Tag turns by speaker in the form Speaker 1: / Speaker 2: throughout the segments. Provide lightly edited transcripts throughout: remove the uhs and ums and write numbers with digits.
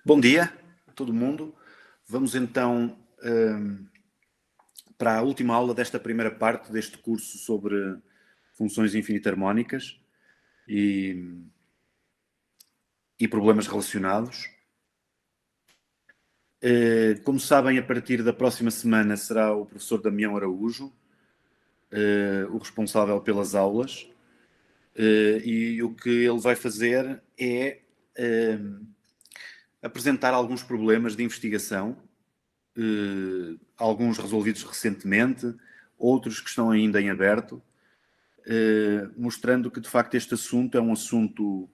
Speaker 1: Bom dia a todo mundo. Vamos então para a última aula desta primeira parte deste curso sobre funções infinito-harmónicas e problemas relacionados. Como sabem, a partir da próxima semana será o professor Damião Araújo o responsável pelas aulas e o que ele vai fazer é apresentar alguns problemas de investigação, alguns resolvidos recentemente, outros que estão ainda em aberto, mostrando que de facto este assunto é um assunto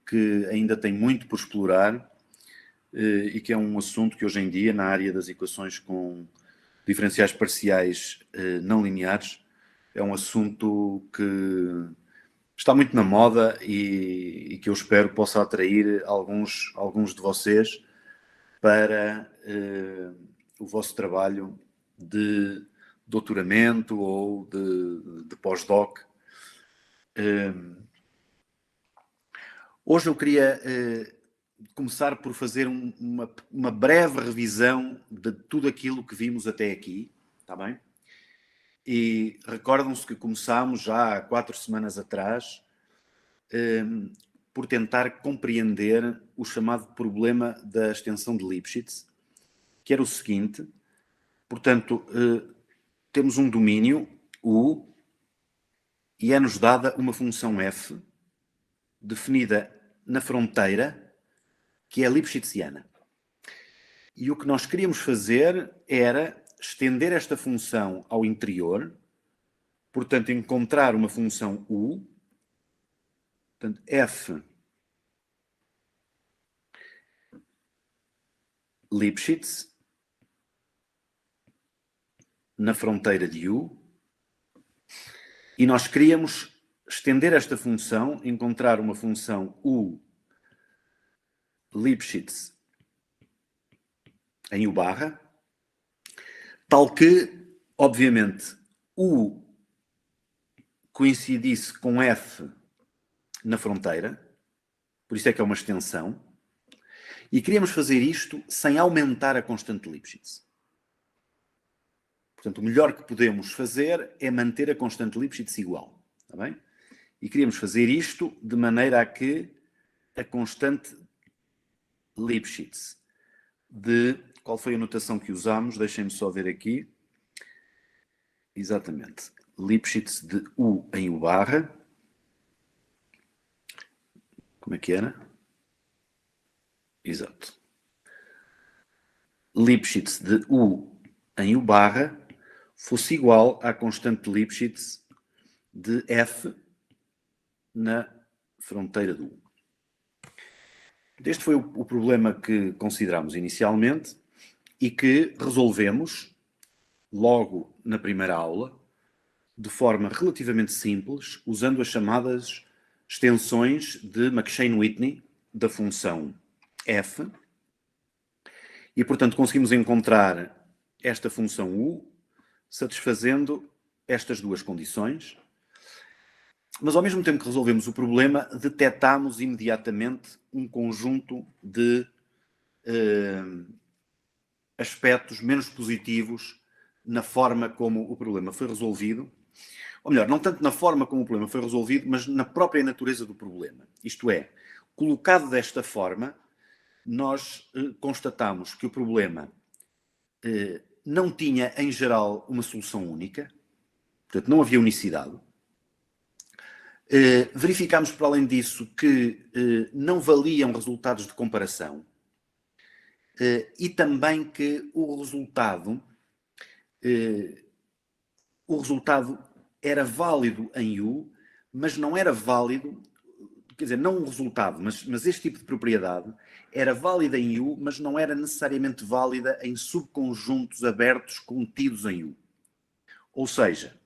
Speaker 1: que ainda tem muito por explorar e que é um assunto que hoje em dia, na área das equações com diferenciais parciais não lineares, é um assunto que está muito na moda e que eu espero possa atrair alguns de vocês para o vosso trabalho de doutoramento ou de pós-doc. Hoje eu queria começar por fazer uma breve revisão de tudo aquilo que vimos até aqui, está bem? E recordam-se que começámos já há 4 semanas atrás por tentar compreender o chamado problema da extensão de Lipschitz, que era o seguinte: portanto, temos um domínio, U, e é-nos dada uma função f, definida na fronteira, que é lipschitziana. E o que nós queríamos fazer era estender esta função ao interior, portanto, encontrar uma função U, portanto, f Lipschitz na fronteira de U, e nós queríamos estender esta função, encontrar uma função U Lipschitz em U barra, tal que, obviamente, U coincidisse com F na fronteira, por isso é que é uma extensão, e queríamos fazer isto sem aumentar a constante de Lipschitz. Portanto, o melhor que podemos fazer é manter a constante de Lipschitz igual, está bem? E queríamos fazer isto de maneira a que a constante Lipschitz de... Qual foi a notação que usámos? Deixem-me só ver aqui. Exatamente. Lipschitz de U em U barra. Como é que era? Exato. Lipschitz de U em U barra fosse igual à constante de Lipschitz de F na fronteira do U. Este foi o problema que considerámos inicialmente e que resolvemos logo na primeira aula, de forma relativamente simples, usando as chamadas extensões de McShane-Whitney da função f. E, portanto, conseguimos encontrar esta função u satisfazendo estas duas condições. Mas, ao mesmo tempo que resolvemos o problema, detetámos imediatamente um conjunto de aspectos menos positivos na forma como o problema foi resolvido. Ou melhor, não tanto na forma como o problema foi resolvido, mas na própria natureza do problema. Isto é, colocado desta forma, nós constatamos que o problema não tinha, em geral, uma solução única. Portanto, não havia unicidade. Verificámos, para além disso, que não valiam resultados de comparação e também que o resultado era válido em U, mas não era válido, quer dizer, não o resultado, mas este tipo de propriedade era válida em U, mas não era necessariamente válida em subconjuntos abertos contidos em U. Ou seja,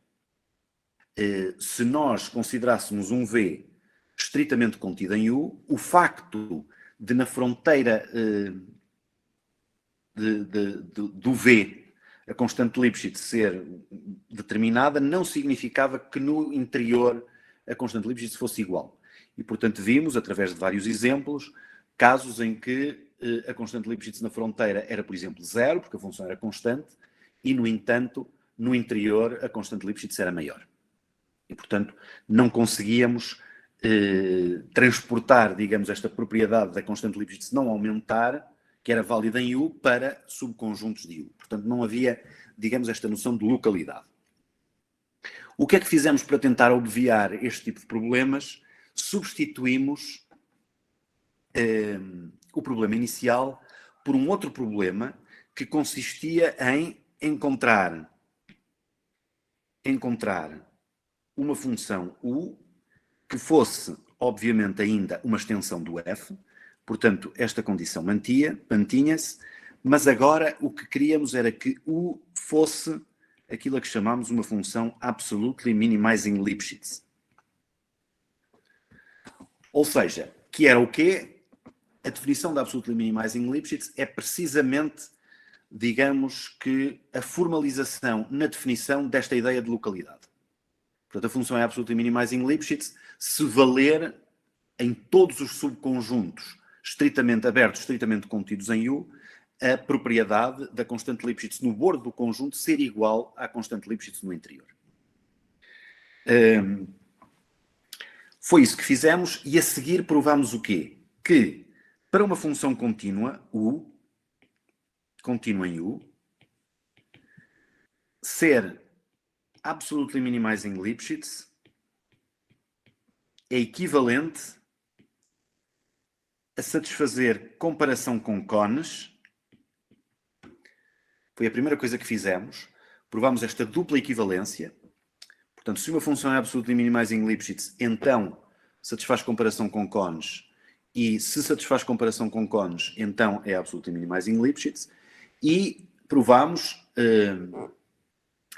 Speaker 1: se nós considerássemos um V estritamente contido em U, o facto de na fronteira do V a constante de Lipschitz ser determinada não significava que no interior a constante de Lipschitz fosse igual. E, portanto, vimos, através de vários exemplos, casos em que a constante de Lipschitz na fronteira era, por exemplo, 0, porque a função era constante, e, no entanto, no interior, a constante de Lipschitz era maior. E, portanto, não conseguíamos transportar, digamos, esta propriedade da constante de Lipschitz não aumentar, que era válida em U, para subconjuntos de U. Portanto, não havia, digamos, esta noção de localidade. O que é que fizemos para tentar obviar este tipo de problemas? Substituímos o problema inicial por um outro problema que consistia em encontrar uma função U que fosse, obviamente, ainda uma extensão do f. Portanto, esta condição mantinha-se, mas agora o que queríamos era que U fosse aquilo a que chamamos uma função absolutely minimizing Lipschitz. Ou seja, que era o quê? A definição da absolutely minimizing Lipschitz é precisamente, digamos, que a formalização na definição desta ideia de localidade. Portanto, a função é absolutely minimizing Lipschitz se valer em todos os subconjuntos estritamente abertos, estritamente contidos em U, a propriedade da constante Lipschitz no bordo do conjunto ser igual à constante Lipschitz no interior. Foi isso que fizemos e a seguir provamos o quê? Que para uma função contínua, U, contínua em U, ser absolutely minimizing Lipschitz é equivalente a satisfazer comparação com cones. Foi a primeira coisa que fizemos. Provamos esta dupla equivalência. Portanto, se uma função é absolutely minimizing Lipschitz, então satisfaz comparação com cones. E se satisfaz comparação com cones, então é absolutely minimizing Lipschitz. E provamos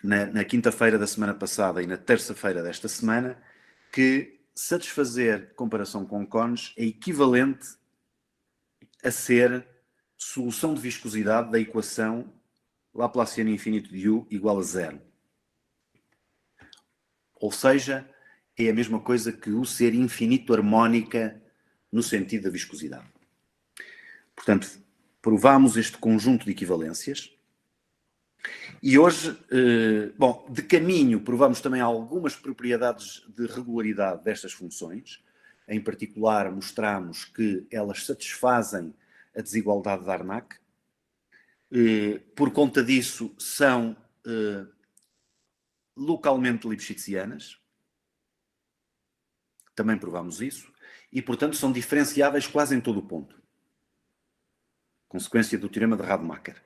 Speaker 1: na quinta-feira da semana passada e na terça-feira desta semana que satisfazer comparação com cones é equivalente a ser solução de viscosidade da equação Laplaciano infinito de U igual a 0. Ou seja, é a mesma coisa que o ser infinito harmónica no sentido da viscosidade. Portanto, provamos este conjunto de equivalências. E hoje, bom, de caminho, provamos também algumas propriedades de regularidade destas funções. Em particular, mostramos que elas satisfazem a desigualdade de Harnack. Por conta disso, são localmente lipschitzianas. Também provamos isso. E, portanto, são diferenciáveis quase em todo o ponto. Consequência do teorema de Rademacher.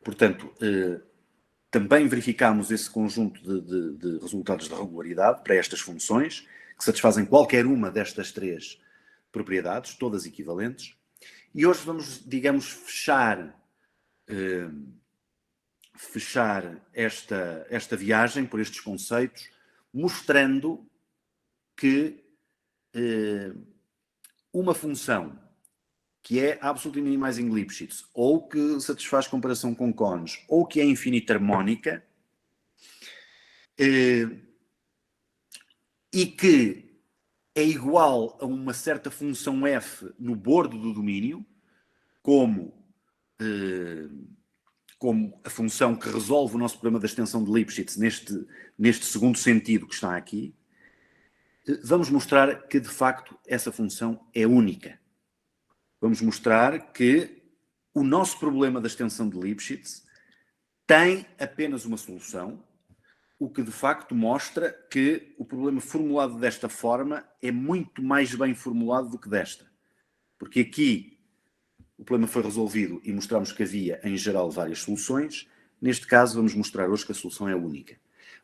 Speaker 1: Portanto, também verificamos esse conjunto de resultados de regularidade para estas funções, que satisfazem qualquer uma destas três propriedades, todas equivalentes. E hoje vamos, digamos, fechar esta viagem por estes conceitos, mostrando que uma função que é absolutely minimizing Lipschitz, ou que satisfaz comparação com cones, ou que é infinita harmónica, e que é igual a uma certa função f no bordo do domínio, como a função que resolve o nosso problema da extensão de Lipschitz neste segundo sentido que está aqui, vamos mostrar que, de facto, essa função é única. Vamos mostrar que o nosso problema da extensão de Lipschitz tem apenas uma solução, o que de facto mostra que o problema formulado desta forma é muito mais bem formulado do que desta. Porque aqui o problema foi resolvido e mostramos que havia, em geral, várias soluções. Neste caso, vamos mostrar hoje que a solução é única.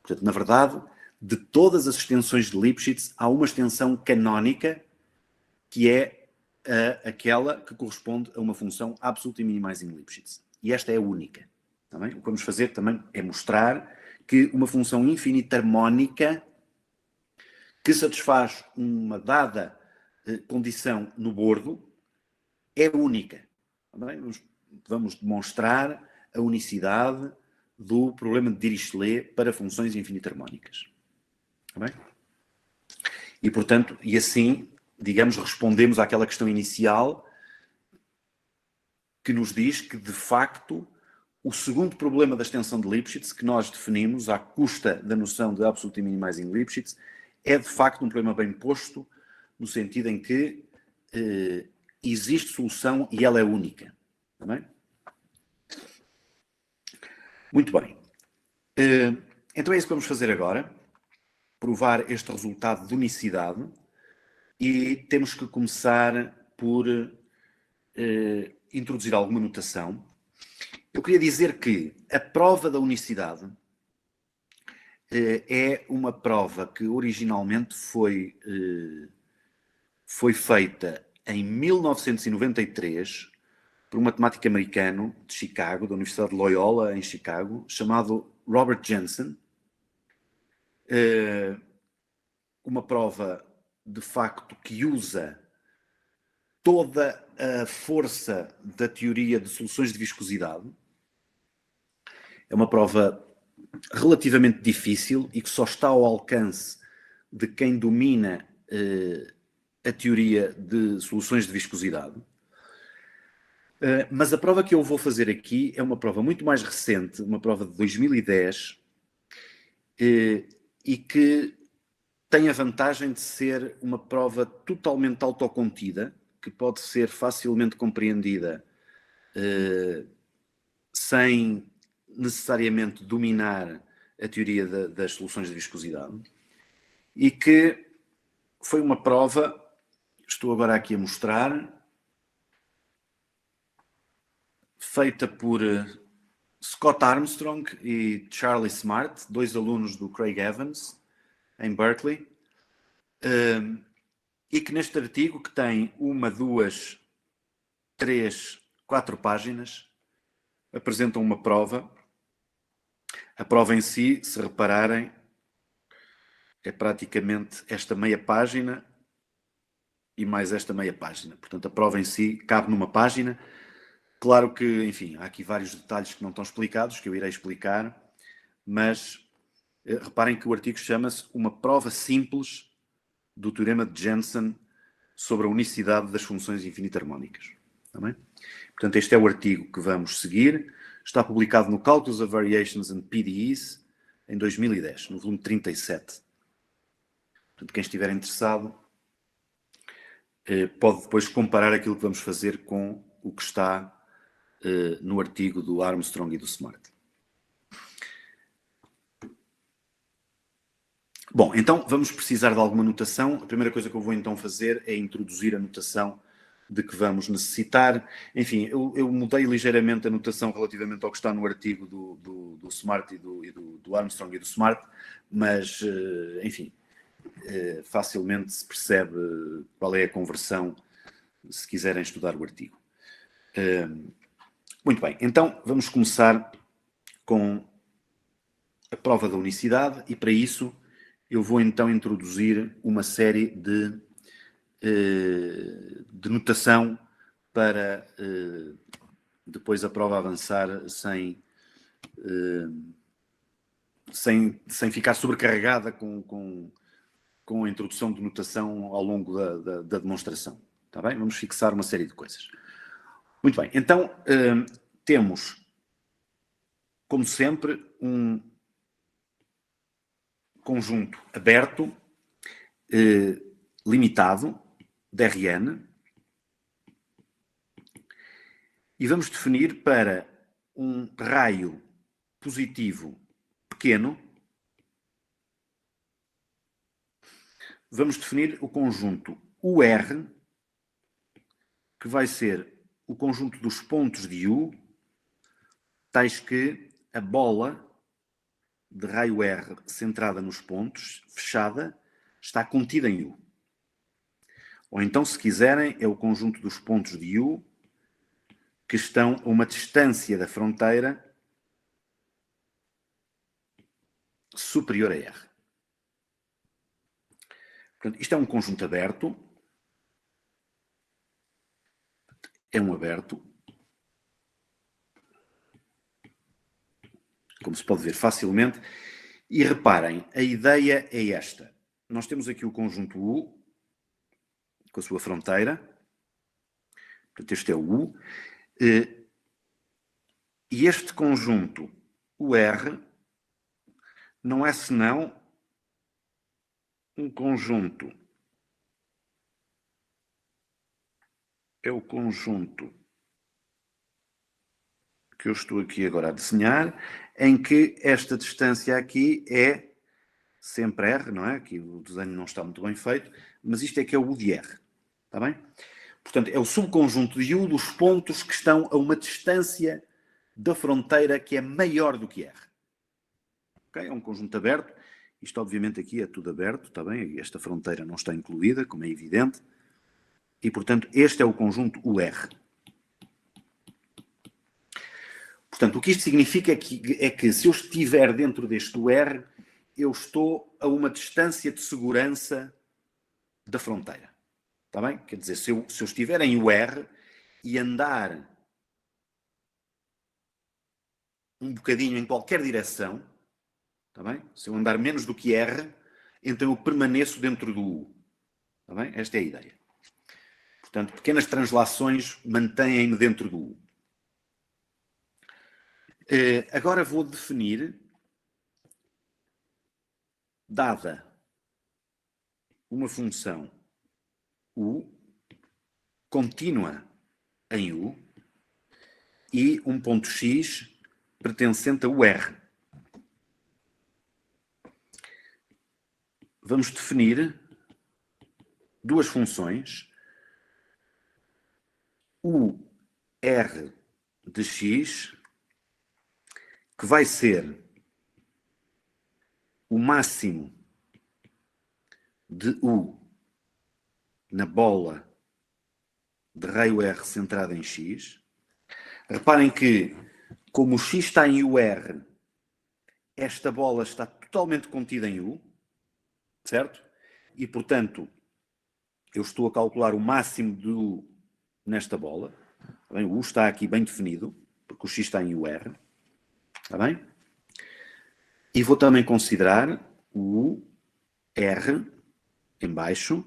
Speaker 1: Portanto, na verdade, de todas as extensões de Lipschitz, há uma extensão canónica que é aquela que corresponde a uma função absolutely minimizing Lipschitz. E esta é a única. Tá bem? O que vamos fazer também é mostrar que uma função infinita harmónica que satisfaz uma dada condição no bordo é única. Tá bem? Vamos demonstrar a unicidade do problema de Dirichlet para funções infinita harmónicas. Tá bem? E, portanto, e assim, digamos, respondemos àquela questão inicial que nos diz que, de facto, o segundo problema da extensão de Lipschitz, que nós definimos à custa da noção de Absolute Minimizing Lipschitz, é, de facto, um problema bem posto, no sentido em que existe solução e ela é única. Está bem? Muito bem. Então é isso que vamos fazer agora. Provar este resultado de unicidade. E temos que começar por introduzir alguma notação. Eu queria dizer que a prova da unicidade é uma prova que originalmente foi feita em 1993 por um matemático americano de Chicago, da Universidade de Loyola, em Chicago, chamado Robert Jensen. Uma prova, de facto, que usa toda a força da teoria de soluções de viscosidade. É uma prova relativamente difícil e que só está ao alcance de quem domina a teoria de soluções de viscosidade. Mas a prova que eu vou fazer aqui é uma prova muito mais recente, uma prova de 2010, e que tem a vantagem de ser uma prova totalmente autocontida, que pode ser facilmente compreendida sem necessariamente dominar a teoria das soluções de viscosidade, e que foi uma prova, estou agora aqui a mostrar, feita por Scott Armstrong e Charlie Smart, dois alunos do Craig Evans, em Berkeley, e que neste artigo, que tem 1, 2, 3, 4 páginas, apresentam uma prova. A prova em si, se repararem, é praticamente esta meia página e mais esta meia página. Portanto, a prova em si cabe numa página. Claro que, enfim, há aqui vários detalhes que não estão explicados, que eu irei explicar, mas reparem que o artigo chama-se Uma prova simples do teorema de Jensen sobre a unicidade das funções infinito-harmónicas. Está bem? Portanto, este é o artigo que vamos seguir. Está publicado no Calculus of Variations and PDEs em 2010, no volume 37. Portanto, quem estiver interessado pode depois comparar aquilo que vamos fazer com o que está no artigo do Armstrong e do Smart. Bom, então vamos precisar de alguma notação. A primeira coisa que eu vou então fazer é introduzir a notação de que vamos necessitar. Enfim, eu mudei ligeiramente a notação relativamente ao que está no artigo do Smart e do Armstrong e do Smart, mas, enfim, facilmente se percebe qual é a conversão se quiserem estudar o artigo. Muito bem, então vamos começar com a prova da unicidade e para isso eu vou então introduzir uma série de notação para depois a prova avançar sem ficar sobrecarregada com a introdução de notação ao longo da demonstração. Está bem? Vamos fixar uma série de coisas. Muito bem, então temos, como sempre, um conjunto aberto, limitado, de Rn, e vamos definir para um raio positivo pequeno, vamos definir o conjunto UR, que vai ser o conjunto dos pontos de U, tais que a bola de raio R centrada nos pontos, fechada, está contida em U. Ou então, se quiserem, é o conjunto dos pontos de U que estão a uma distância da fronteira superior a R. Portanto, isto é um conjunto aberto. É um aberto. Como se pode ver facilmente. E reparem, a ideia é esta. Nós temos aqui o conjunto U, com a sua fronteira. Portanto, este é o U. E este conjunto, o R, não é senão um conjunto. É o conjunto que eu estou aqui agora a desenhar, em que esta distância aqui é sempre R, não é? Aqui o desenho não está muito bem feito, mas isto é que é o U de R, está bem? Portanto, é o subconjunto de U dos pontos que estão a uma distância da fronteira que é maior do que R. Okay? É um conjunto aberto. Isto, obviamente, aqui é tudo aberto, está bem? Esta fronteira não está incluída, como é evidente. E, portanto, este é o conjunto UR. Portanto, o que isto significa é que se eu estiver dentro deste UR, eu estou a uma distância de segurança da fronteira. Está bem? Quer dizer, se eu estiver em UR e andar um bocadinho em qualquer direção, está bem? Se eu andar menos do que R, então eu permaneço dentro do U. Está bem? Esta é a ideia. Portanto, pequenas translações mantêm-me dentro do U. Agora vou definir, dada uma função U contínua em U e um ponto X pertencente a UR. Vamos definir duas funções, UR de X, que vai ser o máximo de U na bola de raio R centrada em X. Reparem que, como o X está em UR, esta bola está totalmente contida em U, certo? E, portanto, eu estou a calcular o máximo de U nesta bola. Bem, o U está aqui bem definido, porque o X está em UR. Está bem? E vou também considerar o R em baixo,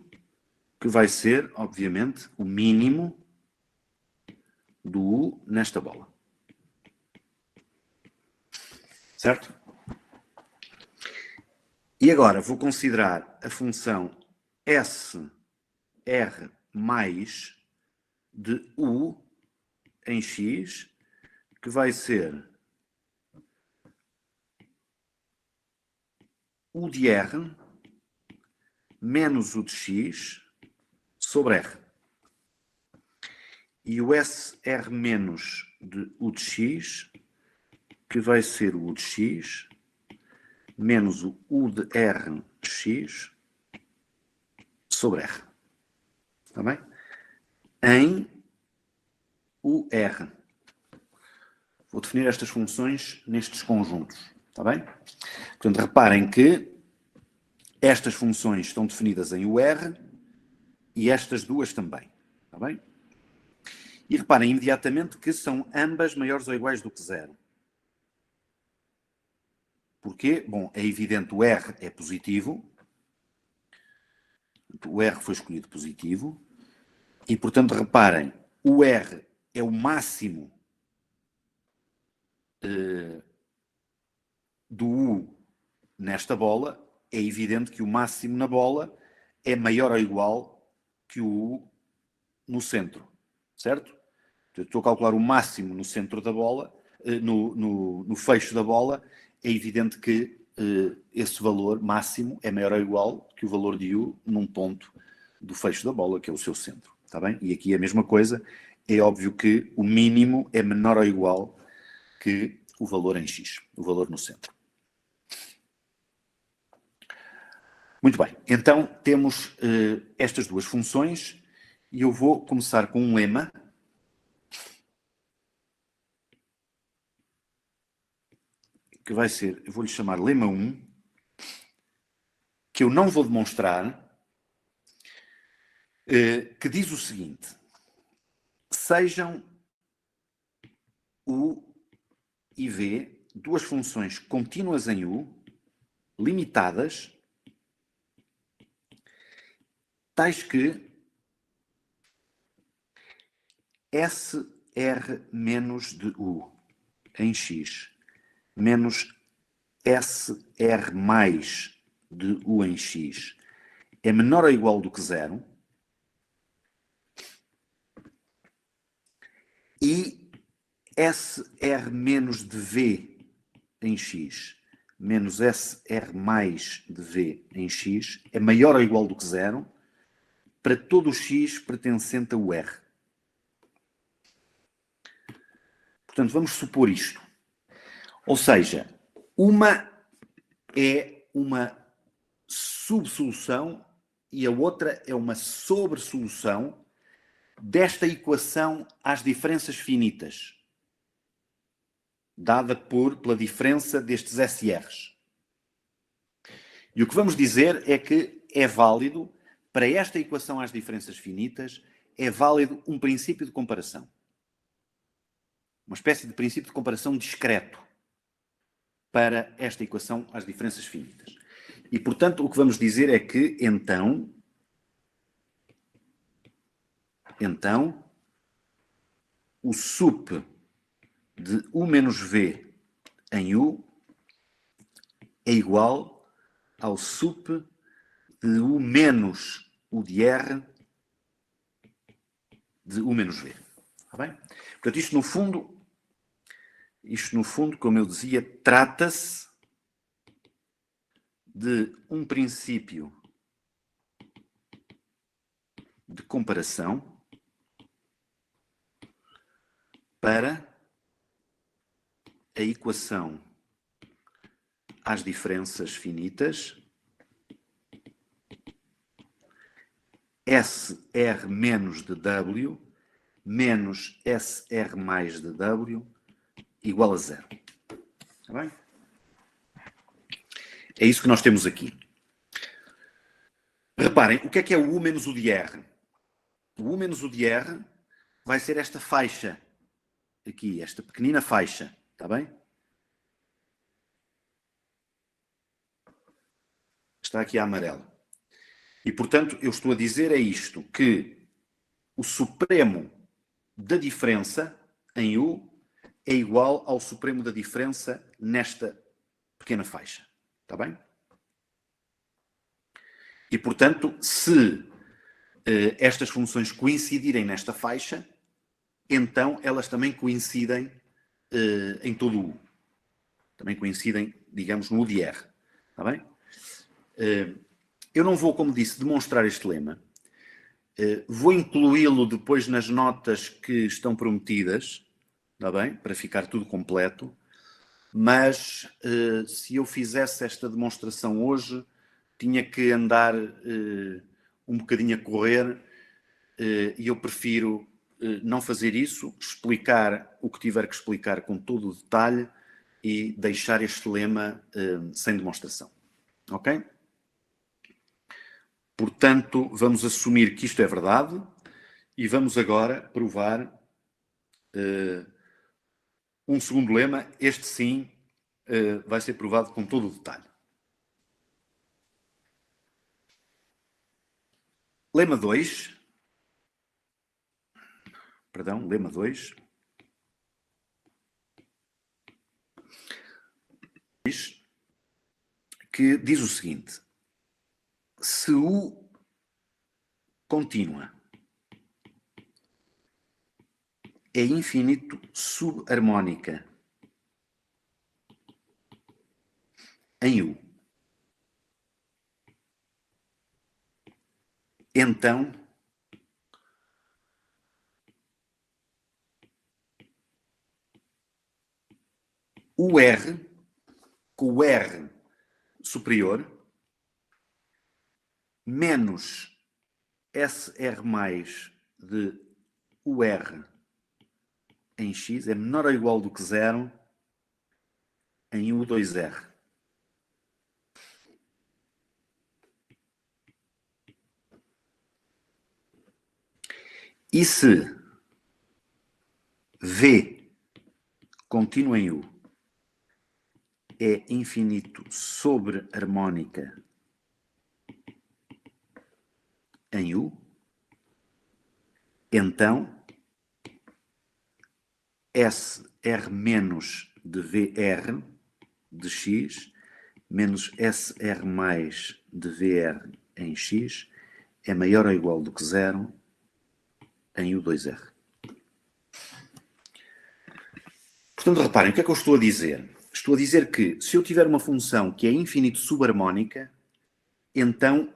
Speaker 1: que vai ser, obviamente, o mínimo do U nesta bola. Certo? E agora vou considerar a função SR mais de U em X, que vai ser U de R menos U de X sobre R. E o SR menos de U de X, que vai ser o U de X, menos o U de R de X sobre R. Está bem? Em UR. Vou definir estas funções nestes conjuntos. Está bem? Portanto, reparem que estas funções estão definidas em UR e estas duas também. Está bem? E reparem imediatamente que são ambas maiores ou iguais do que zero. Porquê? Bom, é evidente, o R é positivo. O R foi escolhido positivo. E, portanto, reparem, o R é o máximo do U nesta bola. É evidente que o máximo na bola é maior ou igual que o U no centro. Certo? Eu estou a calcular o máximo no centro da bola, no fecho da bola. É evidente que esse valor máximo é maior ou igual que o valor de U num ponto do fecho da bola, que é o seu centro. Está bem? E aqui é a mesma coisa. É óbvio que o mínimo é menor ou igual que o valor em X, o valor no centro. Muito bem. Então, temos estas duas funções e eu vou começar com um lema que vai ser, eu vou-lhe chamar lema 1, que eu não vou demonstrar, que diz o seguinte: sejam U e V duas funções contínuas em U, limitadas, tais que SR menos de U em x menos SR mais de U em x é menor ou igual do que zero, e SR menos de V em x menos SR mais de V em x é maior ou igual do que zero para todo o x pertencente a U R. Portanto, vamos supor isto. Ou seja, uma é uma subsolução e a outra é uma sobresolução desta equação às diferenças finitas, dada pela diferença destes SRs. E o que vamos dizer é que é válido, para esta equação às diferenças finitas, é válido um princípio de comparação. Uma espécie de princípio de comparação discreto para esta equação às diferenças finitas. E, portanto, o que vamos dizer é que, então, o sup de U menos V em U é igual ao sup de U menos U de R de U menos V. Está bem? Portanto, isto no fundo, como eu dizia, trata-se de um princípio de comparação para a equação às diferenças finitas SR menos de W menos SR mais de W igual a zero. Está bem? É isso que nós temos aqui. Reparem, o que é o U menos U de R? O U menos U de R vai ser esta faixa aqui, esta pequenina faixa. Está bem? Está aqui a amarela. E, portanto, eu estou a dizer é isto, que o supremo da diferença em U é igual ao supremo da diferença nesta pequena faixa. Está bem? E, portanto, se estas funções coincidirem nesta faixa, então elas também coincidem em todo o U. Também coincidem, digamos, no U de R. Está bem? Eu não vou, como disse, demonstrar este lema. Vou incluí-lo depois nas notas que estão prometidas, está bem? Para ficar tudo completo. Mas se eu fizesse esta demonstração hoje, tinha que andar um bocadinho a correr e eu prefiro não fazer isso, explicar o que tiver que explicar com todo o detalhe e deixar este lema sem demonstração. Ok? Portanto, vamos assumir que isto é verdade e vamos agora provar um segundo lema. Este sim vai ser provado com todo o detalhe. Lema 2. Perdão, lema 2. Que diz o seguinte: se U contínua é infinito subharmónica em U, então o R, com o R superior, menos SR mais de UR em X é menor ou igual do que zero em U2R. E se V contínuo em U é infinito sobre harmónica em U, então SR menos de VR de x menos SR mais de VR em x é maior ou igual do que 0 em U2R. Portanto, reparem, o que é que eu estou a dizer? Estou a dizer que se eu tiver uma função que é infinito subharmónica, então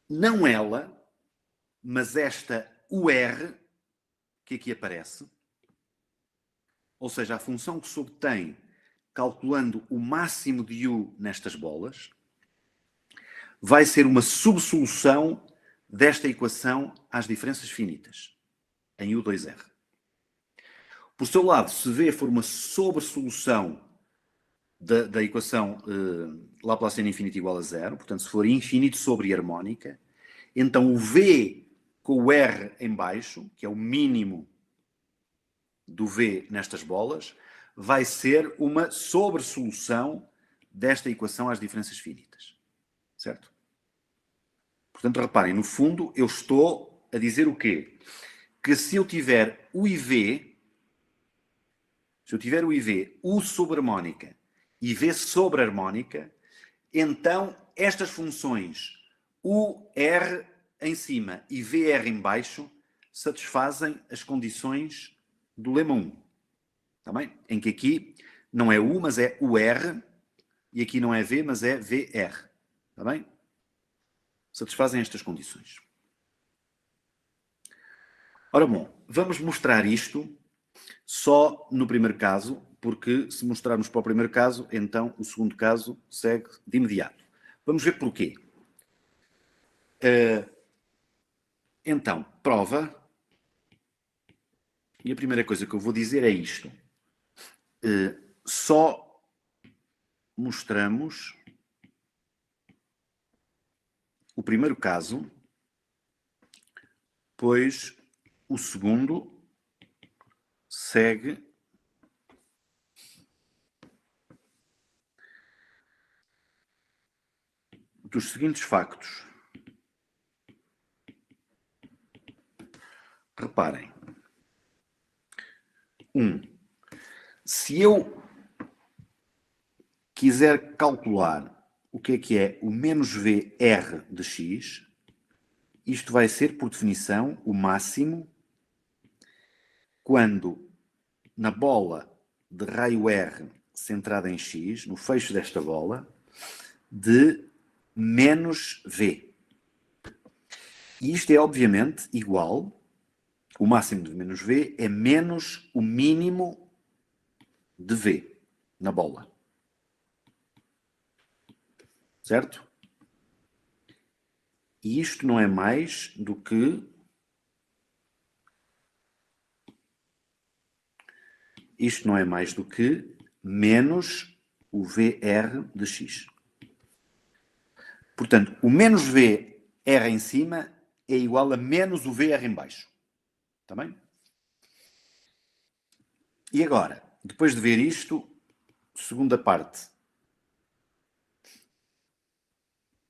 Speaker 1: não ela, mas esta UR que aqui aparece, ou seja, a função que se obtém calculando o máximo de U nestas bolas, vai ser uma subsolução desta equação às diferenças finitas, em U2R. Por seu lado, se V for uma sobresolução da equação Laplaciana infinito igual a 0, portanto, se for infinito sobre harmónica, então o V com o R em baixo, que é o mínimo do V nestas bolas, vai ser uma sobresolução desta equação às diferenças finitas. Certo? Portanto, reparem, no fundo, eu estou a dizer o quê? Que se eu tiver o IV, U sobre harmónica e V sobre harmónica, então estas funções UR em cima e VR em baixo satisfazem as condições do lema 1. Está bem? Em que aqui não é U, mas é UR, e aqui não é V, mas é VR. Está bem? Satisfazem estas condições. Ora bom, vamos mostrar isto só no primeiro caso, porque se mostrarmos para o primeiro caso, então o segundo caso segue de imediato. Vamos ver porquê. Então, prova. E a primeira coisa que eu vou dizer é isto. Só mostramos o primeiro caso, pois o segundo segue dos seguintes factos. Reparem. 1. Se eu quiser calcular o que é o menos VR de x, isto vai ser, por definição, o máximo quando na bola de raio R centrada em x, no fecho desta bola, de menos V. E isto é, obviamente, igual, o máximo de menos V é menos o mínimo de V na bola. Certo? E isto não é mais do que menos o VR de x. Portanto, o menos VR em cima é igual a menos o VR em baixo. Está bem? E agora, depois de ver isto, segunda parte.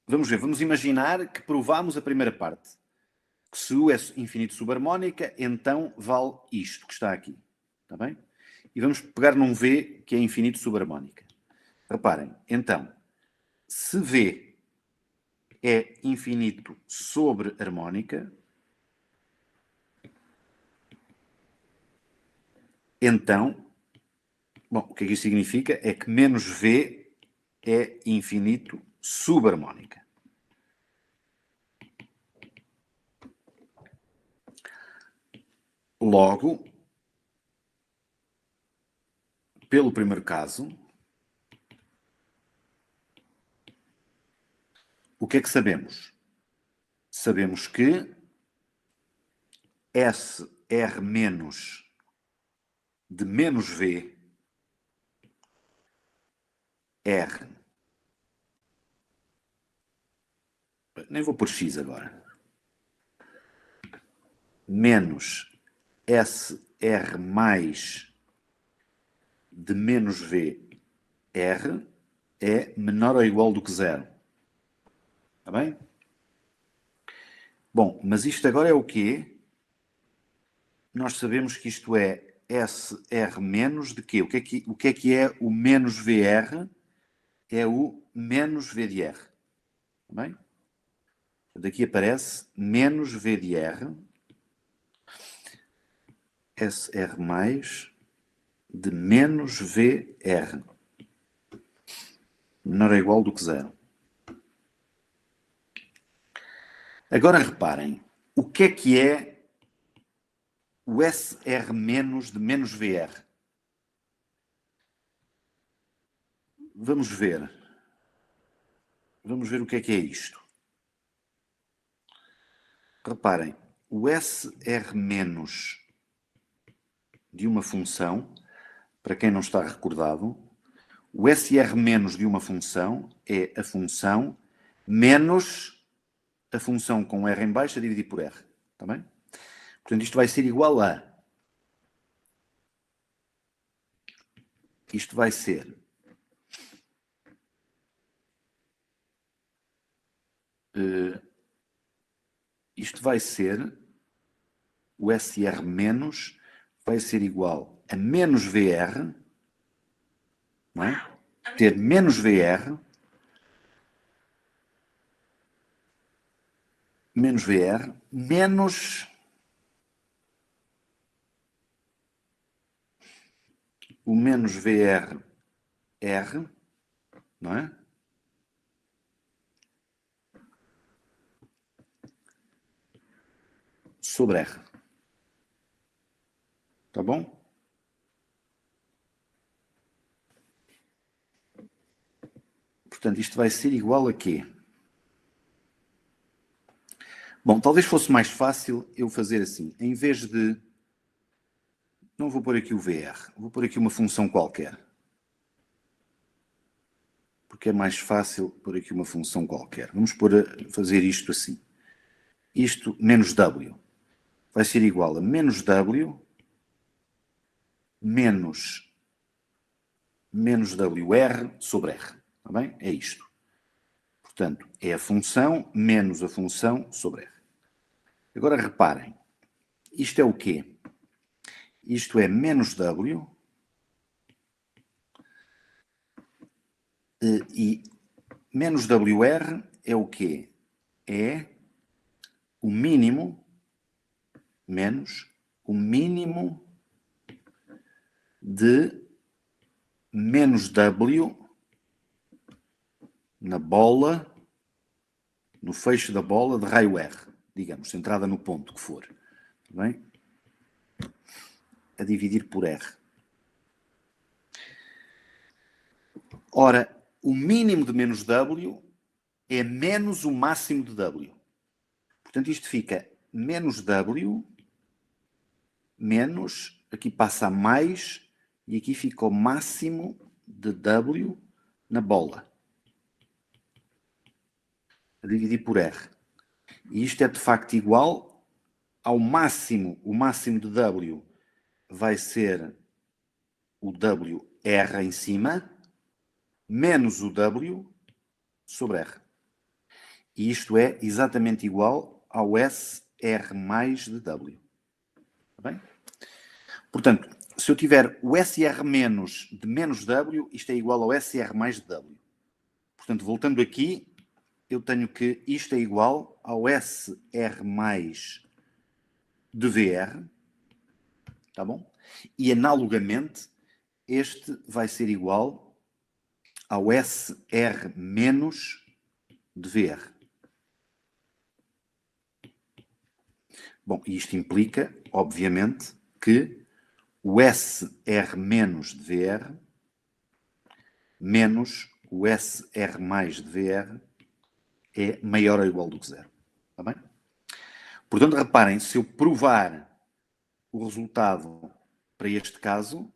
Speaker 1: Vamos ver, vamos imaginar que provamos a primeira parte. Que se U é infinito subharmónica, então vale isto que está aqui. Está bem? E vamos pegar num V que é infinito subharmónica. Reparem, então, se V é infinito sobre harmónica, então, bom, o que é que isto significa? É que menos V é infinito subharmónica. Logo, pelo primeiro caso, o que é que sabemos? Sabemos que SR menos de menos V R, nem vou pôr X agora, menos SR mais de menos V R é menor ou igual do que 0. Está bem? Bom, mas isto agora é o quê? Nós sabemos que isto é SR menos de quê? O que é o menos VR? É o menos V de R. Tá bem? Daqui aparece menos V de R, SR mais de menos VR. Menor ou igual do que zero. Agora reparem, o que é o SR menos de menos VR? Vamos ver. Vamos ver o que é isto. Reparem, o SR menos de uma função, para quem não está recordado, o SR menos de uma função é a função menos a função com R em baixo a dividir por R. Está bem? Portanto, isto vai ser igual a... Isto vai ser... isto vai ser... O SR menos vai ser igual a menos VR, não é? Ter menos VR, menos o menos VR R, não é? Sobre R. Tá bom? Portanto, isto vai ser igual a quê? Bom, talvez fosse mais fácil eu fazer assim. Em vez de... Não vou pôr aqui o VR. Vou pôr aqui uma função qualquer. Porque é mais fácil pôr aqui uma função qualquer. Vamos fazer isto assim. Isto menos W. Vai ser igual a menos W menos WR sobre R. Está bem? É isto. Portanto, é a função menos a função sobre R. Agora reparem. Isto é o quê? Isto é menos W e menos WR é o quê? É o mínimo menos o mínimo de menos W na bola, no fecho da bola de raio R, digamos, centrada no ponto que for. Bem? A dividir por R. Ora, o mínimo de menos W é menos o máximo de W. Portanto, isto fica menos W, menos, aqui passa a mais, e aqui fica o máximo de W na bola. A dividir por R. E isto é de facto igual ao máximo. O máximo de W vai ser o WR em cima, menos o W sobre R. E isto é exatamente igual ao SR mais de W. Está bem? Portanto, se eu tiver o SR menos de menos W, isto é igual ao SR mais de W. Portanto, voltando aqui, eu tenho que isto é igual ao SR mais de VR. Tá bom? E analogamente, este vai ser igual ao SR menos de VR. Bom, isto implica, obviamente, que o SR menos de VR menos o SR mais de VR é maior ou igual do que zero. Está bem? Portanto, reparem, se eu provar o resultado para este caso,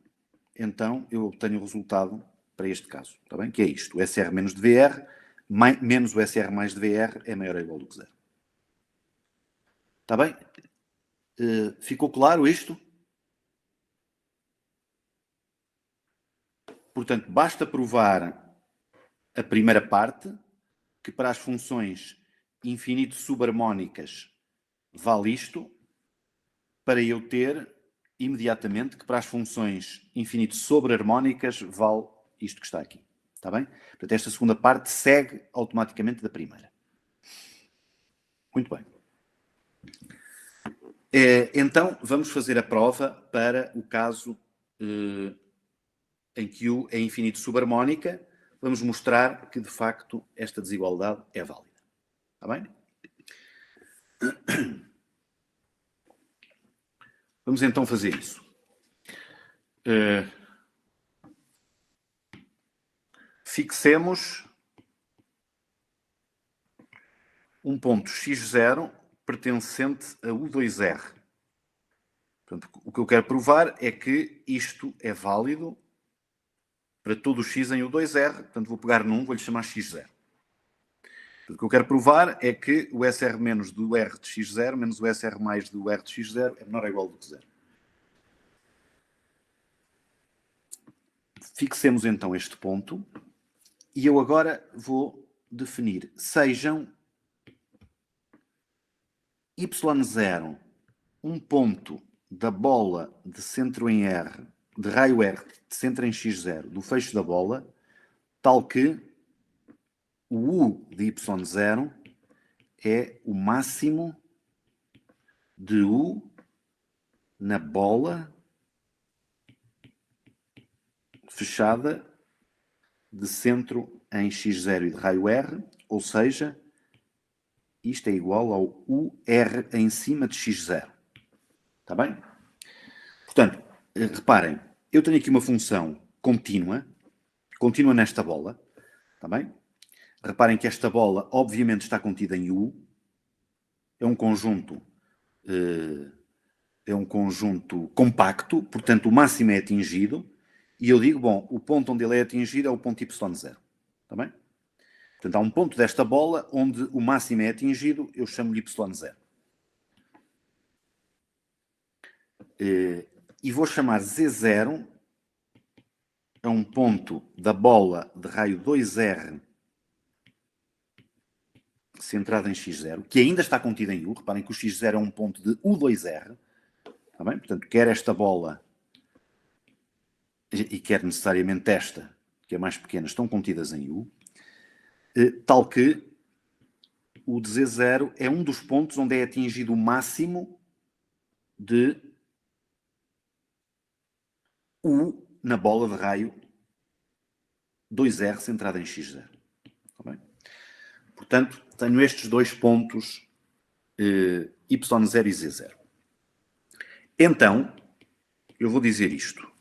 Speaker 1: então eu obtenho o resultado para este caso. Está bem? Que é isto. O SR menos de VR menos o SR mais de VR é maior ou igual do que zero. Está bem? Ficou claro isto? Portanto, basta provar a primeira parte, que para as funções infinito subharmónicas vale isto, para eu ter imediatamente que para as funções infinito sobre harmónicas vale isto que está aqui. Está bem? Portanto, esta segunda parte segue automaticamente da primeira. Muito bem. Então, vamos fazer a prova para o caso em que U é infinito subharmónica. Vamos mostrar que, de facto, esta desigualdade é válida. Está bem? Vamos então fazer isso. Fixemos um ponto x0 pertencente a U2R. Portanto, o que eu quero provar é que isto é válido para todo o x em U2R. Portanto, vou pegar num, vou-lhe chamar x0. O que eu quero provar é que o SR menos do R de x0 menos o SR mais do R de x0 é menor ou igual do que 0. Fixemos então este ponto e eu agora vou definir sejam y0 um ponto da bola de centro em R, de raio R, de centro em x0, do fecho da bola, tal que o U de y0 é o máximo de U na bola fechada de centro em x0 e de raio R, ou seja, isto é igual ao UR em cima de x0. Está bem? Portanto, reparem, eu tenho aqui uma função contínua nesta bola. Está bem? Reparem que esta bola, obviamente, está contida em U. É um conjunto compacto, portanto, o máximo é atingido. E eu digo, bom, o ponto onde ele é atingido é o ponto y0. Está bem? Portanto, há um ponto desta bola onde o máximo é atingido, eu chamo-lhe y0. E vou chamar z0 a um ponto da bola de raio 2R centrada em x0, que ainda está contida em U. Reparem que o x0 é um ponto de U2R. Está bem? Portanto, quer esta bola e quer necessariamente esta, que é mais pequena, estão contidas em U, tal que o de Z0 é um dos pontos onde é atingido o máximo de U na bola de raio 2R centrada em x0. Está bem? Portanto, tenho estes dois pontos y0 e z0. Então, eu vou dizer isto.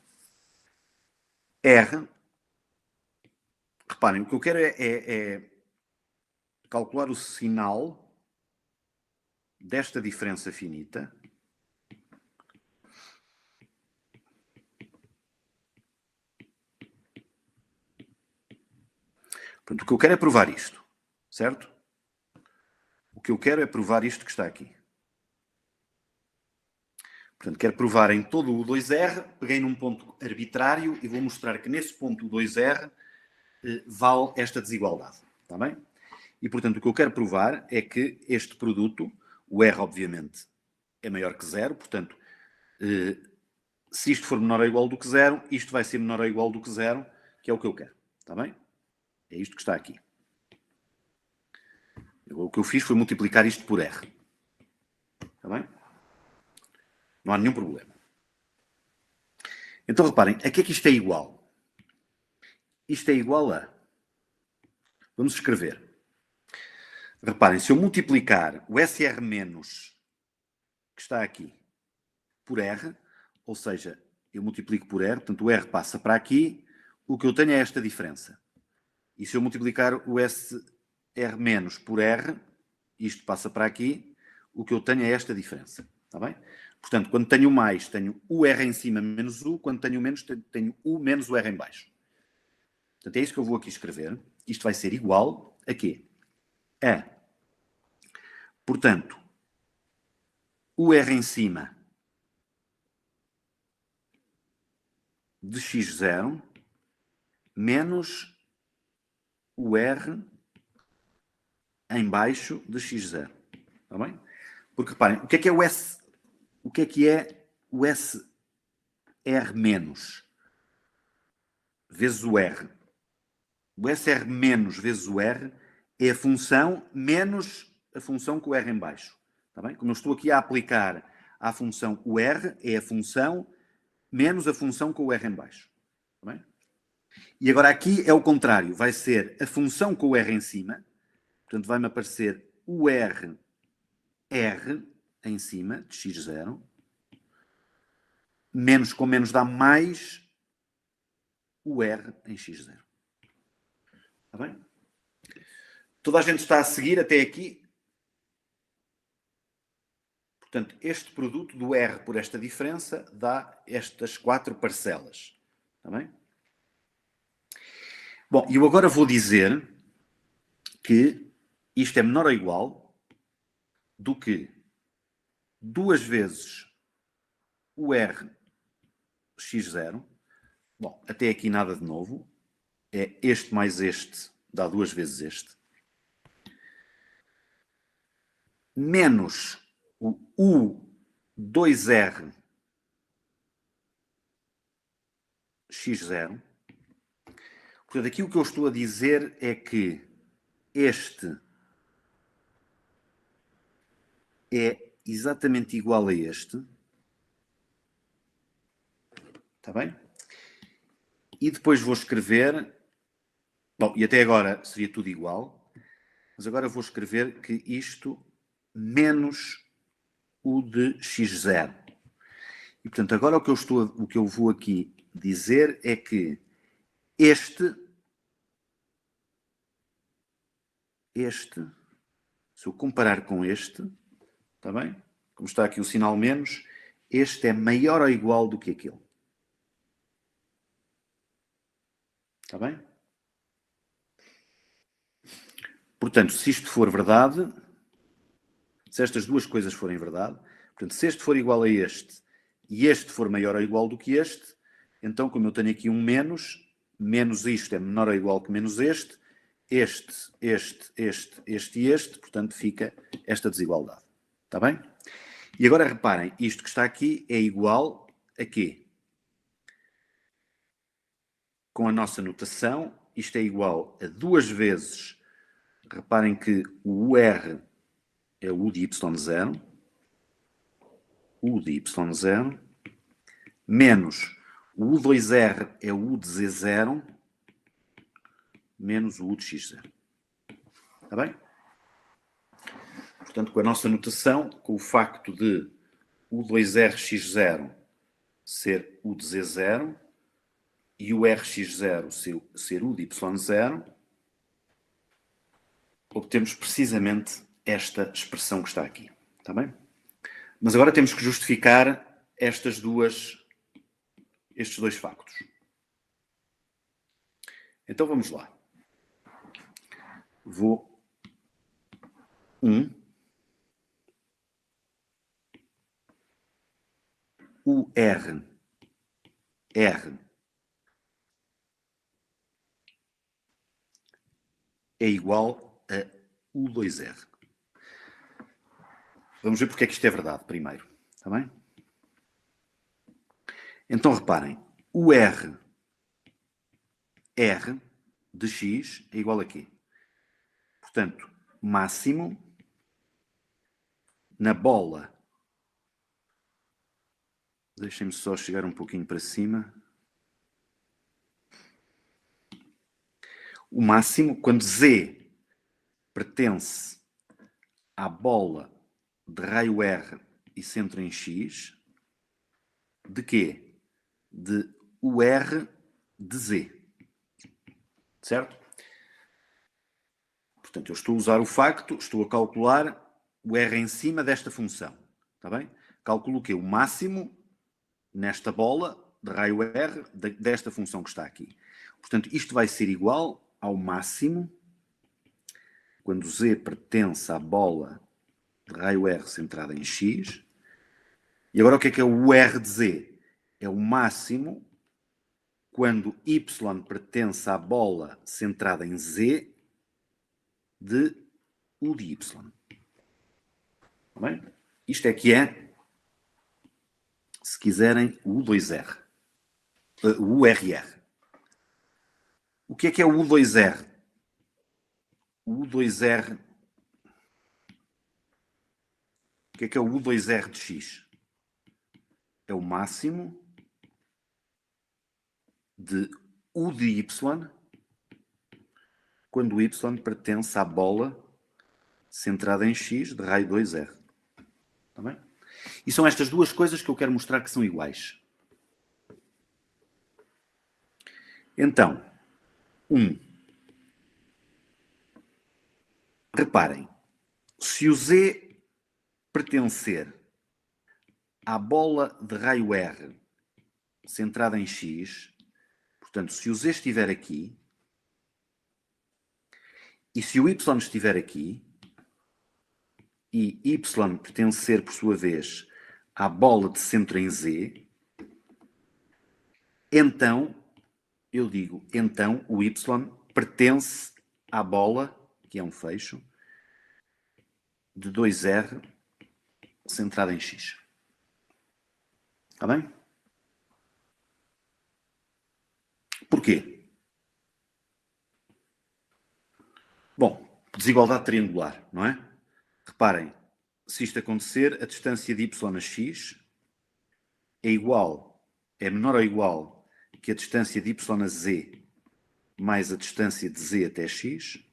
Speaker 1: R, reparem, o que eu quero é calcular o sinal desta diferença finita Portanto, o que eu quero é provar isto, certo? O que eu quero é provar isto que está aqui. Portanto, quero provar em todo o 2R, peguei num ponto arbitrário e vou mostrar que nesse ponto o 2R vale esta desigualdade. Está bem? E, portanto, o que eu quero provar é que este produto, o R, obviamente, é maior que 0. Portanto, se isto for menor ou igual do que 0, isto vai ser menor ou igual do que 0, que é o que eu quero. Está bem? É isto que está aqui. O que eu fiz foi multiplicar isto por R. Está bem? Não há nenhum problema. Então, reparem, a que é que isto é igual? Isto é igual a... Vamos escrever. Reparem, se eu multiplicar o SR menos, que está aqui, por R, ou seja, eu multiplico por R, portanto o R passa para aqui, o que eu tenho é esta diferença. E se eu multiplicar o SR menos por R, isto passa para aqui, o que eu tenho é esta diferença. Está bem? Portanto, quando tenho mais, tenho o R em cima menos U, quando tenho menos, tenho U menos o R em baixo. Portanto, é isso que eu vou aqui escrever. Isto vai ser igual a quê? A. Portanto, o R em cima de x0 menos o R em baixo de x0. Está bem? Porque reparem, o que é o S? O que é o S SR menos vezes o R. O SR menos vezes o R é a função menos a função com o R em baixo. Está bem? Como eu estou aqui a aplicar à função o R, é a função menos a função com o R em baixo. Está bem? E agora aqui é o contrário. Vai ser a função com o R em cima. Portanto, vai-me aparecer o R em cima de x0. Menos com menos dá mais o R em x0. Está bem? Toda a gente está a seguir até aqui? Portanto, este produto do R por esta diferença dá estas 4 parcelas. Está bem? Bom, e eu agora vou dizer que isto é menor ou igual do que 2 vezes o R x0. Bom, até aqui nada de novo. É este mais este dá 2 vezes este. Menos o U2R x0. Portanto, aqui o que eu estou a dizer é que este é exatamente igual a este. Está bem? E depois vou escrever... Bom, e até agora seria tudo igual. Mas agora vou escrever que isto menos o de x0. E, portanto, agora o que eu vou aqui dizer é que este, se eu comparar com este, está bem? Como está aqui o sinal menos, este é maior ou igual do que aquele. Está bem? Portanto, se isto for verdade, se estas duas coisas forem verdade, portanto, se este for igual a este e este for maior ou igual do que este, então, como eu tenho aqui um menos isto é menor ou igual que menos este e este, portanto, fica esta desigualdade. Está bem? E agora reparem, isto que está aqui é igual a quê? Com a nossa notação, isto é igual a 2 vezes, reparem que o UR é o U de Y0, U de Y0, menos o U2R é o U de Z0, menos o U de X0. Está bem? Portanto, com a nossa notação, com o facto de U2RX0 ser U de Z0 e o RX0 ser U de Y0, obtemos precisamente esta expressão que está aqui. Está bem? Mas agora temos que justificar estes dois factos. Então vamos lá. Vou o R é igual a U2R. Vamos ver porque é que isto é verdade primeiro. Está bem? Então reparem, o R de x é igual a quê? Portanto, máximo na bola. Deixem-me só chegar um pouquinho para cima. O máximo, quando Z pertence à bola de raio R e centro em X, de quê? De UR de Z. Certo? Portanto, eu estou a usar o facto, estou a calcular o R em cima desta função. Está bem? Calculo o quê? O máximo nesta bola de raio R desta função que está aqui. Portanto, isto vai ser igual ao máximo quando Z pertence à bola de raio R centrada em X. E agora o que é o R de Z? É o máximo quando Y pertence à bola centrada em Z de U de Y. Bem? Isto é que é, se quiserem, o U2R. o URR. O que é o U2R? O U2R... O que é o U2R de X? É o máximo de U de Y quando o Y pertence à bola centrada em X de raio 2R. Está bem? E são estas duas coisas que eu quero mostrar que são iguais. Então, reparem, se o Z pertencer à bola de raio R centrada em X, portanto, se o Z estiver aqui, e se o Y estiver aqui, e Y pertencer, por sua vez, à bola de centro em Z, então, eu digo, então o Y pertence à bola, que é um fecho, de 2R centrada em X. Está bem? Porquê? Bom, desigualdade triangular, não é? Reparem, se isto acontecer, a distância de Y a X é menor ou igual que a distância de Y a Z mais a distância de Z até X,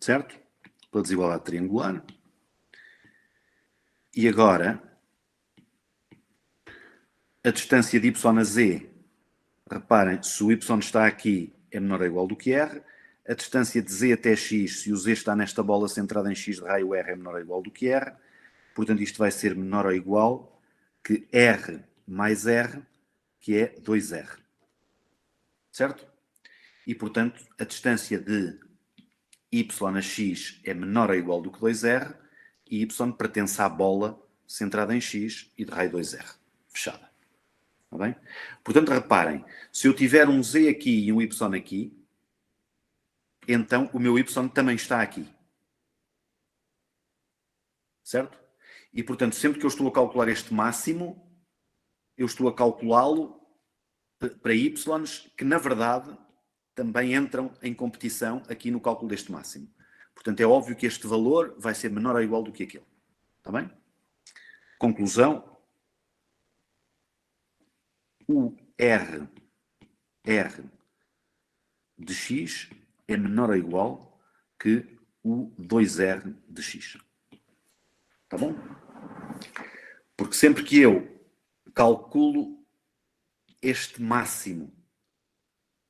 Speaker 1: certo? Pela desigualdade triangular. E agora, a distância de Y a Z, reparem, se o Y está aqui, é menor ou igual do que R. A distância de Z até X, se o Z está nesta bola centrada em X de raio R, é menor ou igual do que R. Portanto, isto vai ser menor ou igual que R mais R, que é 2R. Certo? E, portanto, a distância de Y a X é menor ou igual do que 2R e Y pertence à bola centrada em X e de raio 2R. Fechada. Está bem? Portanto, reparem, se eu tiver um Z aqui e um Y aqui, então o meu Y também está aqui. Certo? E, portanto, sempre que eu estou a calcular este máximo, eu estou a calculá-lo para Y que, na verdade, também entram em competição aqui no cálculo deste máximo. Portanto, é óbvio que este valor vai ser menor ou igual do que aquele. Está bem? Conclusão. O R de X é menor ou igual que o 2R de X. Está bom? Porque sempre que eu calculo este máximo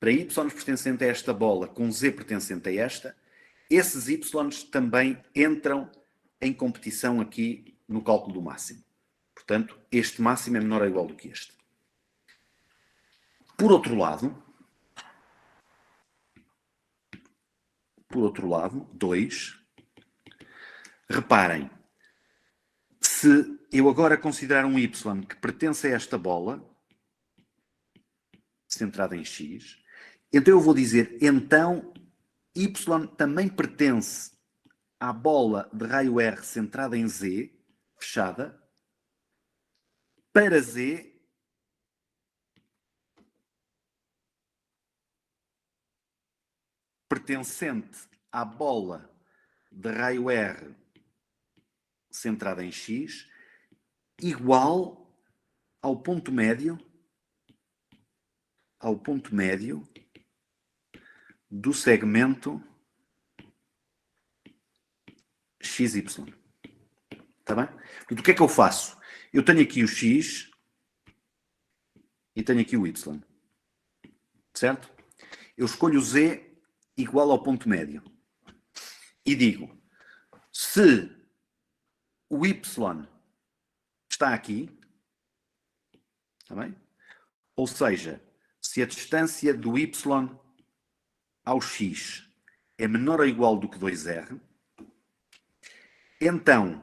Speaker 1: para Y pertencente a esta bola com Z pertencente a esta, esses Y também entram em competição aqui no cálculo do máximo. Portanto, este máximo é menor ou igual do que este. Por outro lado, 2, reparem, se eu agora considerar um Y que pertence a esta bola, centrada em X, então eu vou dizer, então Y também pertence à bola de raio R centrada em Z, fechada, para Z pertencente à bola de raio R centrada em X, igual ao ponto médio do segmento XY. Está bem? Portanto, o que é que eu faço? Eu tenho aqui o X e tenho aqui o Y. Certo? Eu escolho o Z igual ao ponto médio. E digo, se o Y está aqui, está bem? Ou seja, se a distância do Y ao X é menor ou igual do que 2R, então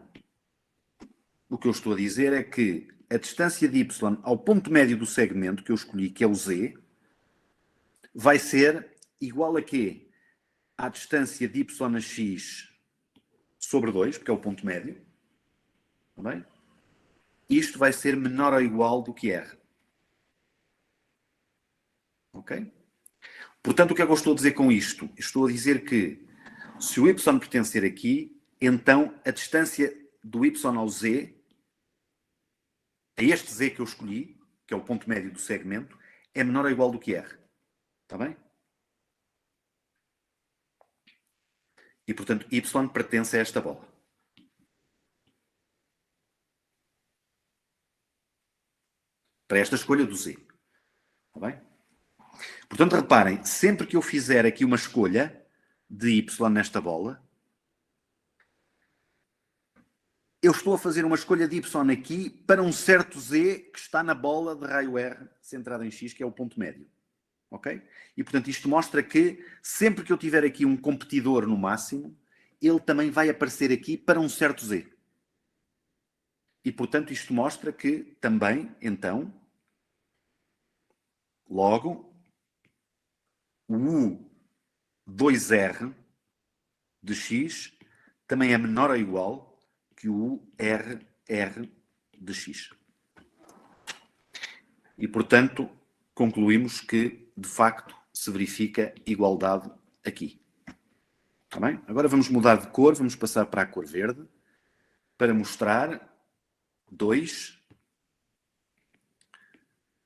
Speaker 1: o que eu estou a dizer é que a distância de Y ao ponto médio do segmento que eu escolhi, que é o Z, vai ser igual a quê? À distância de Y a X sobre 2, porque é o ponto médio. Está bem? Isto vai ser menor ou igual do que R. Ok? Portanto, o que é que eu estou a dizer com isto? Estou a dizer que se o y pertencer aqui, então a distância do y ao z, a este z que eu escolhi, que é o ponto médio do segmento, é menor ou igual do que r. Está bem? E, portanto, y pertence a esta bola. Para esta escolha do z. Está bem? Portanto, reparem, sempre que eu fizer aqui uma escolha de y nesta bola, eu estou a fazer uma escolha de y aqui para um certo z que está na bola de raio r centrada em x, que é o ponto médio. Ok? E, portanto, isto mostra que sempre que eu tiver aqui um competidor no máximo, ele também vai aparecer aqui para um certo z. E, portanto, isto mostra que também, então, logo, o U2R de x também é menor ou igual que o URR de x. E, portanto, concluímos que, de facto, se verifica igualdade aqui. Está bem? Agora vamos mudar de cor, vamos passar para a cor verde, para mostrar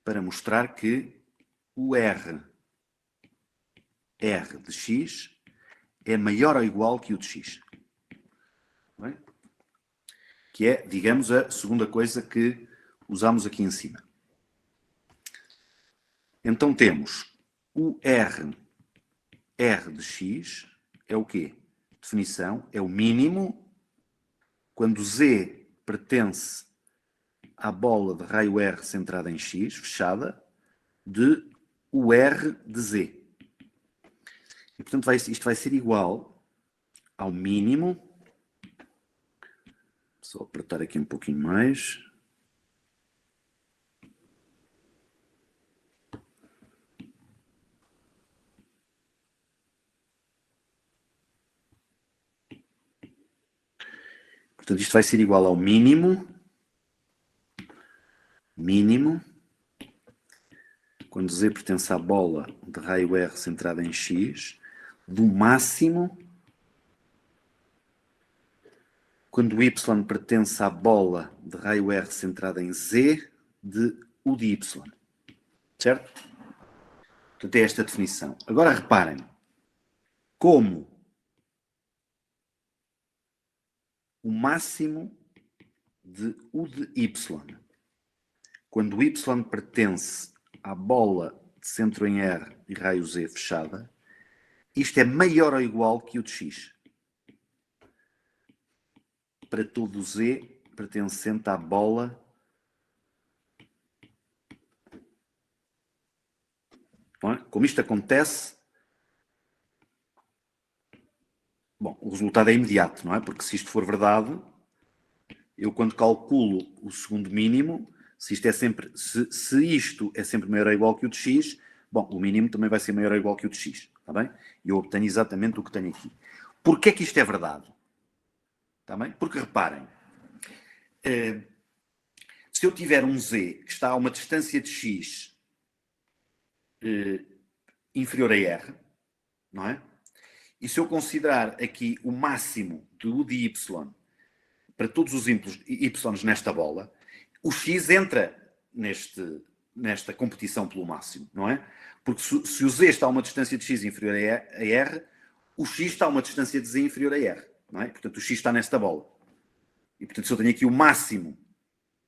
Speaker 1: para mostrar que o R de x é maior ou igual que o de x. Bem? Que é, digamos, a segunda coisa que usamos aqui em cima. Então temos o R de x é o quê? Definição, é o mínimo quando z pertence à bola de raio R centrada em x, fechada, de o R de z. E, portanto, isto vai ser igual ao mínimo. Só apertar aqui um pouquinho mais. Portanto, isto vai ser igual ao mínimo, quando z pertence à bola de raio R centrada em x, do máximo, quando y pertence à bola de raio R centrada em z, de u de y. Certo? Portanto, é esta a definição. Agora reparem, como o máximo de u de y, quando y pertence à bola de centro em R e raio Z fechada, isto é maior ou igual que o de x. Para todo o Z pertencente à bola. Não é? Como isto acontece, bom, o resultado é imediato, não é? Porque se isto for verdade, eu quando calculo o segundo mínimo, se isto é sempre maior ou igual que o de x, bom, o mínimo também vai ser maior ou igual que o de x, está bem? E eu obtenho exatamente o que tenho aqui. Porquê é que isto é verdade? Está bem? Porque reparem, se eu tiver um z que está a uma distância de x inferior a r, não é? E se eu considerar aqui o máximo de u de y para todos os y nesta bola, o x entra nesta competição pelo máximo, não é? Porque se o z está a uma distância de x inferior a r, o x está a uma distância de z inferior a r, não é? Portanto, o x está nesta bola. E, portanto, se eu tenho aqui o máximo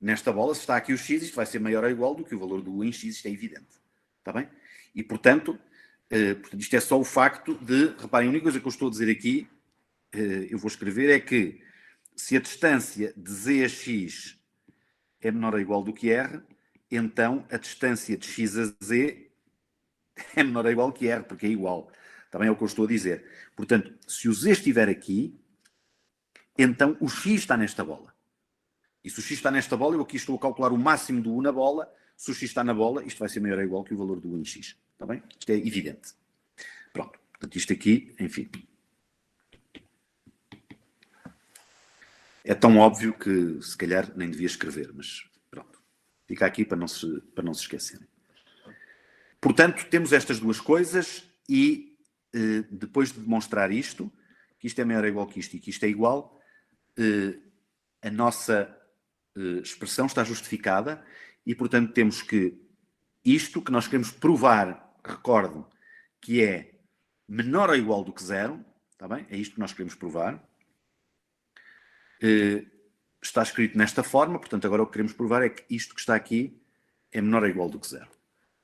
Speaker 1: nesta bola, se está aqui o x, isto vai ser maior ou igual do que o valor do u em x, isto é evidente. Está bem? E, portanto, isto é só o facto de... Reparem, a única coisa que eu estou a dizer aqui, eu vou escrever, é que se a distância de z a x é menor ou igual do que r, então a distância de x a z é menor ou igual que r, porque é igual. Também é o que eu estou a dizer. Portanto, se o z estiver aqui, então o x está nesta bola. E se o x está nesta bola, eu aqui estou a calcular o máximo do u na bola. Se o x está na bola, isto vai ser maior ou igual que o valor do u em x. Está bem? Isto é evidente. Pronto. Portanto, isto aqui, enfim. É tão óbvio que, se calhar, nem devia escrever, mas pronto. Fica aqui para não se esquecerem. Portanto, temos estas duas coisas e depois de demonstrar isto, que isto é maior ou igual que isto e que isto é igual, a nossa expressão está justificada e, portanto, temos que isto que nós queremos provar, recordo, que é menor ou igual do que zero, está bem? É isto que nós queremos provar. Está escrito nesta forma, portanto, agora o que queremos provar é que isto que está aqui é menor ou igual do que zero.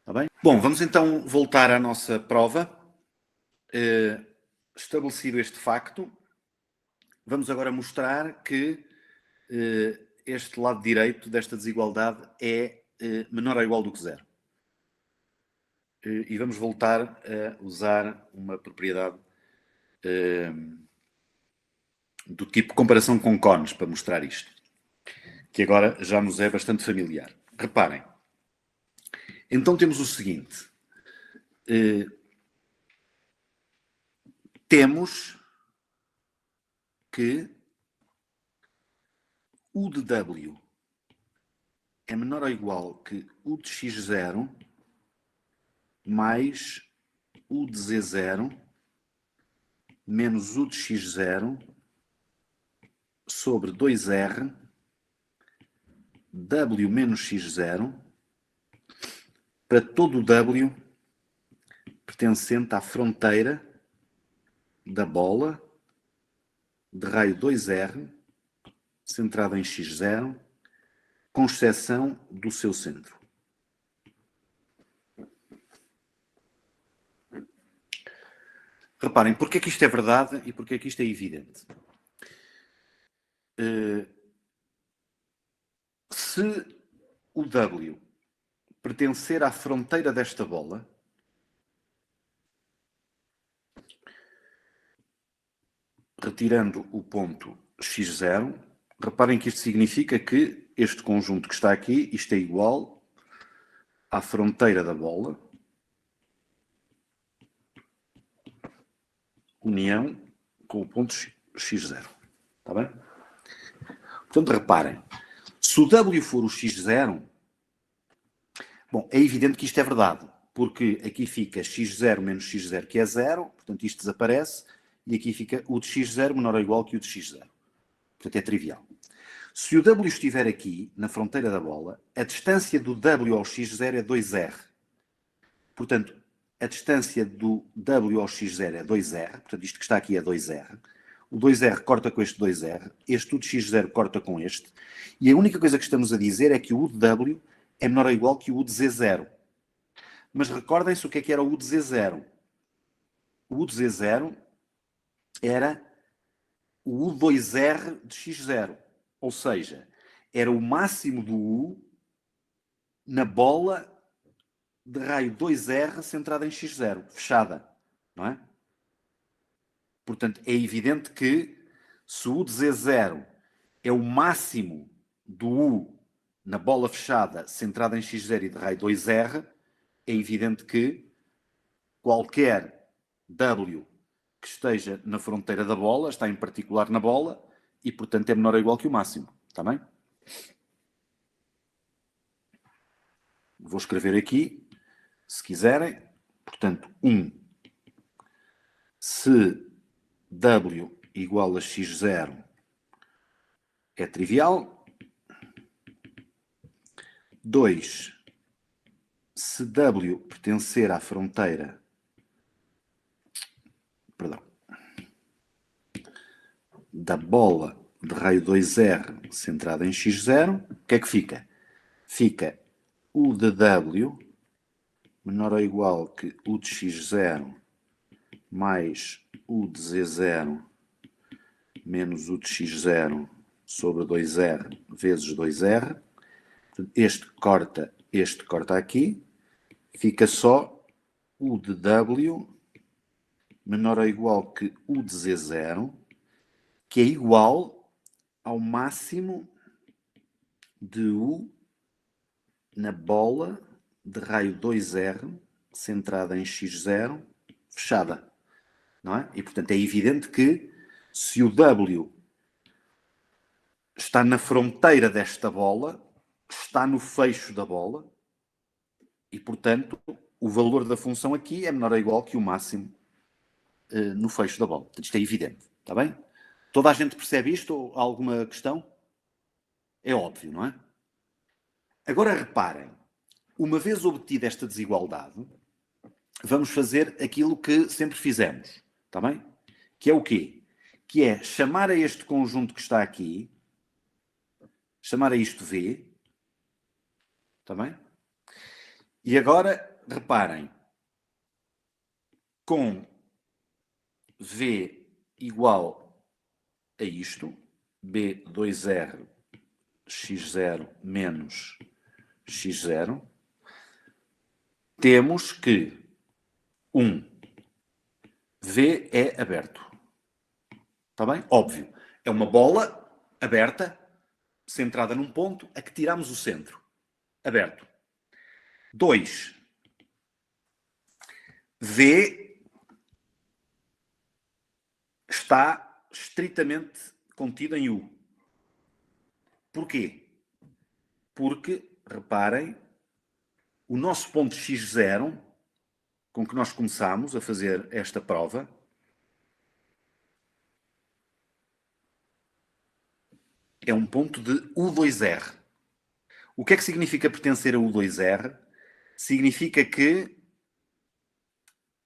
Speaker 1: Está bem? Bom, vamos então voltar à nossa prova. Estabelecido este facto, vamos agora mostrar que este lado direito desta desigualdade é menor ou igual do que zero. E vamos voltar a usar uma propriedade do tipo comparação com cones para mostrar isto, que agora já nos é bastante familiar. Reparem, então temos o seguinte, temos que U de W é menor ou igual que U de x0 mais U de z0 menos U de x0 sobre 2R W menos x0 para todo o W pertencente à fronteira da bola de raio 2R centrada em x0 com exceção do seu centro. Reparem, porque é que isto é verdade e porque é que isto é evidente? Se o W pertencer à fronteira desta bola, retirando o ponto x0, reparem que isto significa que este conjunto que está aqui, isto é igual à fronteira da bola, união com o ponto x0. Está bem? Portanto, reparem, se o W for o x0, bom, é evidente que isto é verdade, porque aqui fica x0 menos x0, que é 0, portanto isto desaparece, e aqui fica o de x0 menor ou igual que o de x0. Portanto, é trivial. Se o W estiver aqui, na fronteira da bola, a distância do W ao x0 é 2R. Portanto, a distância do W ao x0 é 2R, portanto isto que está aqui é 2R. O 2R corta com este 2R, este U de x0 corta com este, e a única coisa que estamos a dizer é que o U de W é menor ou igual que o U de Z0. Mas recordem-se o que era o U de Z0. O U de Z0 era o U2R de x0, ou seja, era o máximo do U na bola de raio 2R centrada em x0, fechada, não é? Portanto, é evidente que se o U de Z0 é o máximo do U na bola fechada centrada em x0 e de raio 2R, é evidente que qualquer W que esteja na fronteira da bola, está em particular na bola, e portanto é menor ou igual que o máximo. Está bem? Vou escrever aqui, se quiserem. Portanto, 1. Se W igual a x0 é trivial. 2. Se W pertencer à fronteira, da bola de raio 2R centrada em x0, o que é que fica? Fica U de W menor ou igual que U de x0 mais U de z0 menos U de x0 sobre 2R vezes 2R. Este corta aqui, fica só U de W menor ou igual que U de Z0, que é igual ao máximo de U na bola de raio 2R centrada em x0, fechada. Não é? E, portanto, é evidente que se o W está na fronteira desta bola, está no fecho da bola, e, portanto, o valor da função aqui é menor ou igual que o máximo no fecho da bola. Portanto, isto é evidente, está bem? Toda a gente percebe isto ou há alguma questão? É óbvio, não é? Agora reparem, uma vez obtida esta desigualdade, vamos fazer aquilo que sempre fizemos, está bem? Que é o quê? Que é chamar a este conjunto que está aqui, chamar a isto V, está bem? E agora, reparem, com V igual a isto, B2R x0 menos x0, temos que V é aberto. Está bem? Óbvio. É uma bola aberta, centrada num ponto, a que tiramos o centro. Aberto. 2. V está estritamente contido em U. Porquê? Porque, reparem, o nosso ponto x0, com que nós começamos a fazer esta prova, é um ponto de U2R. O que é que significa pertencer a U2R? Significa que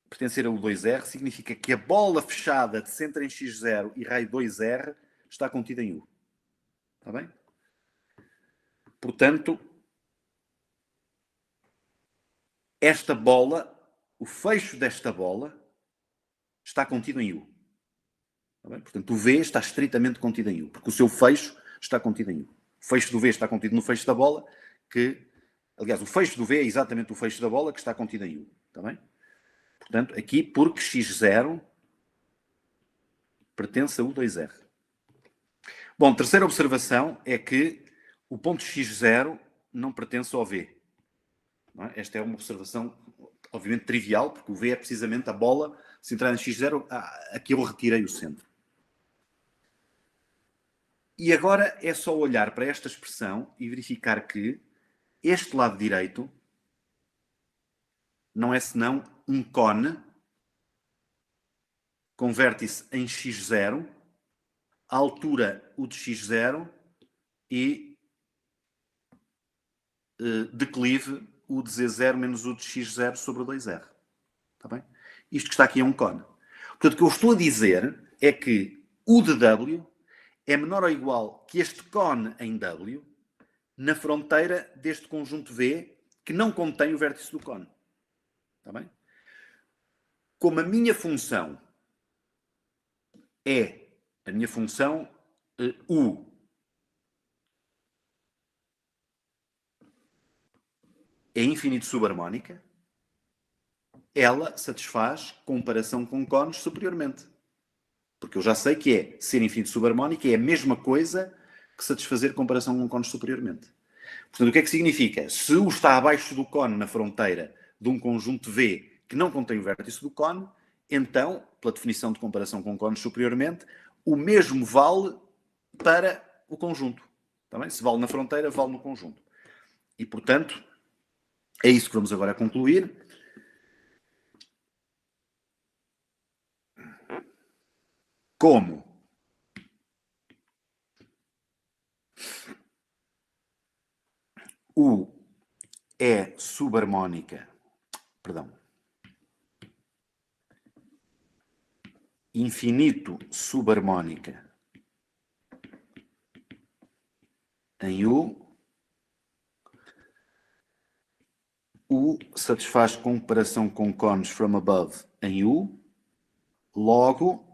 Speaker 1: pertencer a U2R significa que a bola fechada de centro em x0 e raio 2R está contida em U. Está bem? Portanto, esta bola, o fecho desta bola, está contido em U. Está bem? Portanto, o V está estritamente contido em U, porque o seu fecho está contido em U. O fecho do V está contido no fecho da bola, aliás, o fecho do V é exatamente o fecho da bola que está contido em U. Está bem? Portanto, aqui, porque x0 pertence a U2R. Bom, terceira observação é que o ponto x0 não pertence ao V. Não é? Esta é uma observação, obviamente, trivial, porque o V é precisamente a bola centrada em x0 a que eu retirei o centro. E agora é só olhar para esta expressão e verificar que este lado direito não é senão um cone com vértice em x0, a altura U de x0 e declive U de z0 menos U de x0 sobre 2R. Está bem? Isto que está aqui é um cone. Portanto, o que eu estou a dizer é que U de W é menor ou igual que este cone em W na fronteira deste conjunto V que não contém o vértice do cone. Está bem? Como a minha função é a minha função U é infinito subharmónica, ela satisfaz comparação com cones superiormente. Porque eu já sei que ser infinito subharmónica é a mesma coisa que satisfazer comparação com cones superiormente. Portanto, o que é que significa? Se U está abaixo do cone na fronteira de um conjunto V que não contém o vértice do cone, então, pela definição de comparação com cones superiormente, o mesmo vale para o conjunto. Tá bem? Se vale na fronteira, vale no conjunto. E, portanto, é isso que vamos agora concluir. Como U é subharmónica, infinito subharmónica em U satisfaz comparação com cones from above em U, logo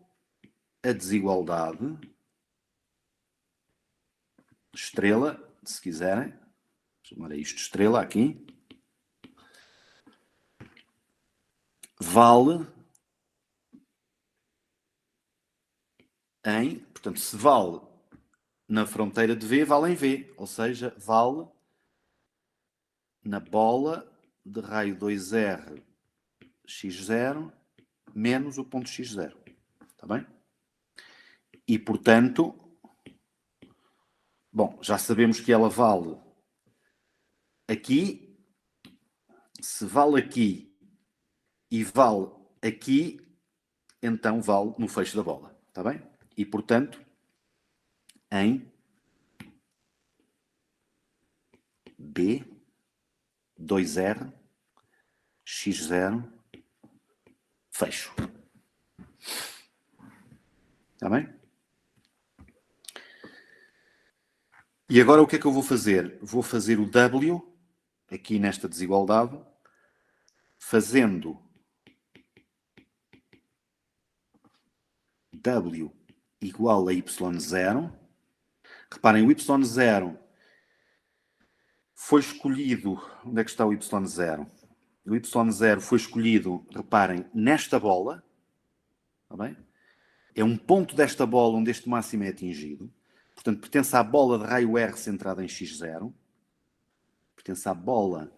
Speaker 1: a desigualdade, estrela, se quiserem, chamarei isto estrela aqui, vale em, portanto, se vale na fronteira de V, vale em V, ou seja, vale na bola de raio 2R x0 menos o ponto x0. Está bem? E, portanto, bom, já sabemos que ela vale aqui. Se vale aqui e vale aqui, então vale no fecho da bola, está bem? E, portanto, em B, 2R, X0, fecho. Está bem? E agora o que é que eu vou fazer? Vou fazer o W, aqui nesta desigualdade, fazendo W igual a Y0. Reparem, o Y0 foi escolhido... Onde é que está o Y0? O Y0 foi escolhido, reparem, nesta bola. Está bem? É um ponto desta bola onde este máximo é atingido. Portanto, pertence à bola de raio R centrada em X0. Pertence à bola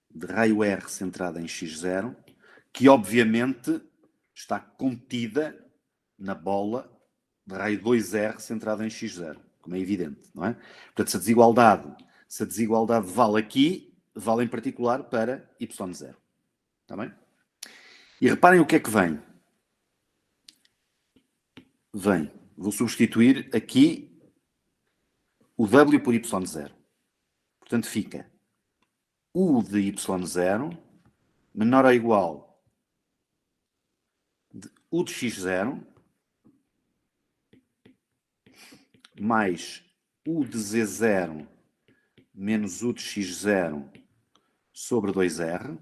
Speaker 1: de raio R centrada em X0, que obviamente está contida na bola de raio 2R centrada em X0, como é evidente, não é? Portanto, se a desigualdade vale aqui, vale em particular para Y0. Está bem? E reparem o que é que vem. Vou substituir aqui o W por Y0. Portanto, fica U de Y0 menor ou igual de U de X0 mais U de Z0 menos U de X0 sobre 2R.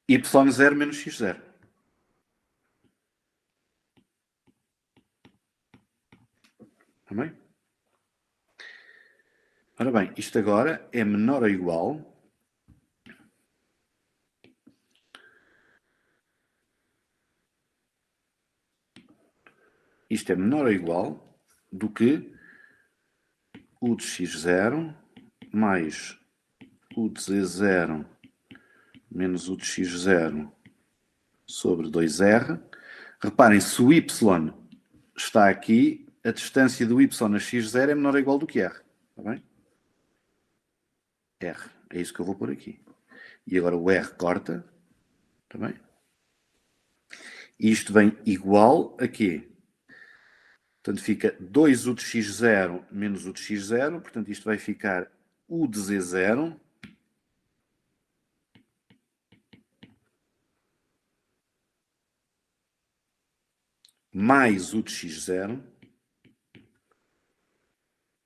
Speaker 1: Y0 menos X0. Está bem? Ora bem, isto agora é menor ou igual do que U de X0 mais U de Z0 menos U de X0 sobre 2R. Reparem, se o Y está aqui, a distância do Y a X0 é menor ou igual do que R. Está bem? R. É isso que eu vou pôr aqui. E agora o R corta. Está bem? E isto vem igual a quê? Portanto, fica 2U de X0 menos U de X0. Portanto, isto vai ficar U de Z0 mais U de X0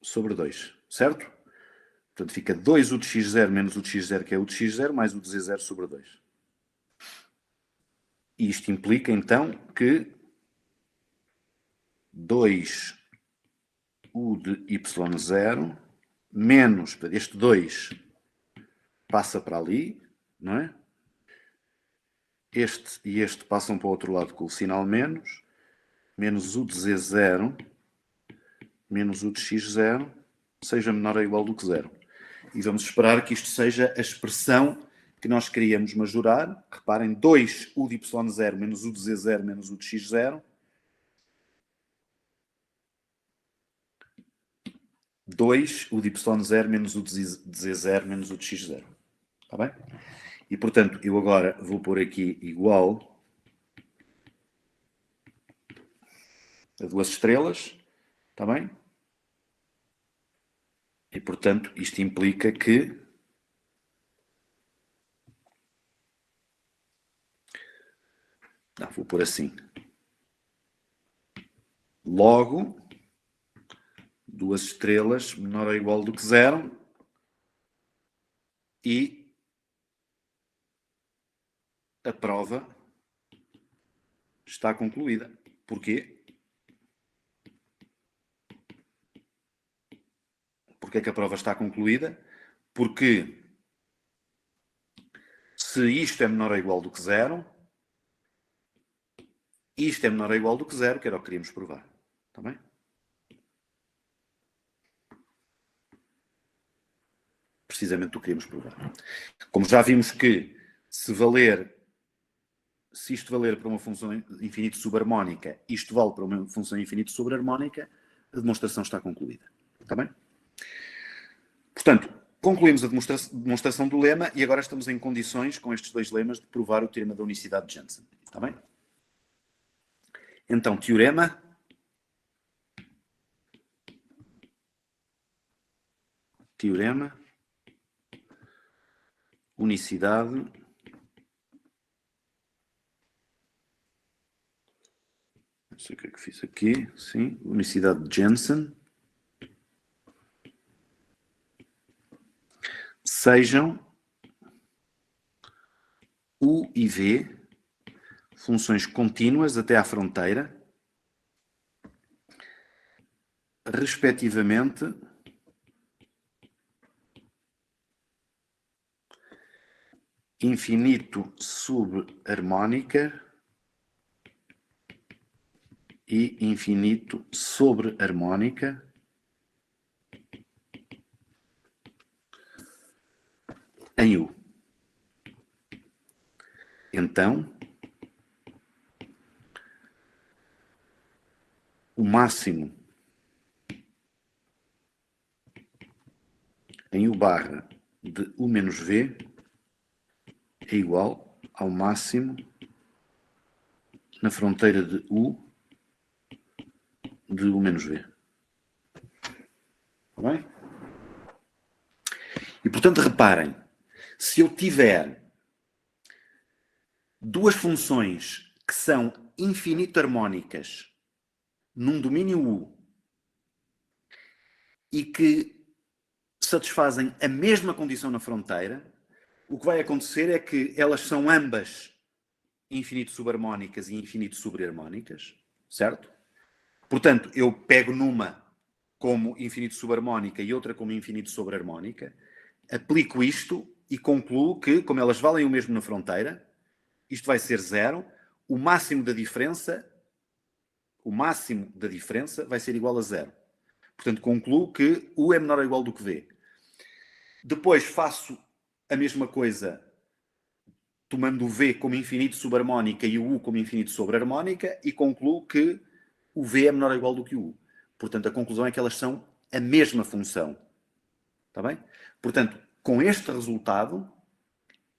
Speaker 1: sobre 2. Certo? Portanto, fica 2U de X0 menos U de X0, que é U de X0, mais U de Z0 sobre 2. E isto implica, então, que 2U de Y0 menos, este 2 passa para ali, não é? Este e este passam para o outro lado com o sinal menos, menos U de Z0 menos U de X0 seja menor ou igual do que 0. E vamos esperar que isto seja a expressão que nós queríamos majorar. Reparem, 2U de Y0 menos U de Z0 menos U de X0. 2U de Y0 menos U de Z0 menos U de X0. Está bem? E, portanto, eu agora vou pôr aqui igual a 2 estrelas. Está bem? E, portanto, isto implica que vou pôr assim. Logo, 2 estrelas menor ou igual do que 0 e a prova está concluída. Porquê? Porquê é que a prova está concluída? Porque se isto é menor ou igual do que 0, isto é menor ou igual do que 0, que era o que queríamos provar. Está bem? precisamente o que queríamos provar. Como já vimos que se isto valer para uma função infinito subharmónica, isto vale para uma função infinito sobreharmónica, a demonstração está concluída. Está bem? Portanto, concluímos a demonstração do lema e agora estamos em condições, com estes dois lemas, de provar o teorema da unicidade de Jensen. Está bem? Então, teorema unicidade não sei o que é que fiz aqui, sim, unicidade de Jensen, sejam U e V funções contínuas até à fronteira, respectivamente, infinito subharmónica e infinito sobreharmónica em U. Então, o máximo em U barra de U menos V é igual ao máximo na fronteira de U de U menos V. Está bem? E, portanto, reparem, se eu tiver duas funções que são infinito harmónicas num domínio U e que satisfazem a mesma condição na fronteira, o que vai acontecer é que elas são ambas infinito subharmónicas e infinito sobreharmónicas, certo? Portanto, eu pego numa como infinito subharmónica e outra como infinito sobreharmónica, aplico isto e concluo que, como elas valem o mesmo na fronteira, isto vai ser zero, o máximo da diferença vai ser igual a zero. Portanto, concluo que U é menor ou igual do que V. Depois faço a mesma coisa tomando o V como infinito subharmónica e o U como infinito sobreharmónica e concluo que o V é menor ou igual do que o U. Portanto, a conclusão é que elas são a mesma função. Está bem? Portanto, com este resultado,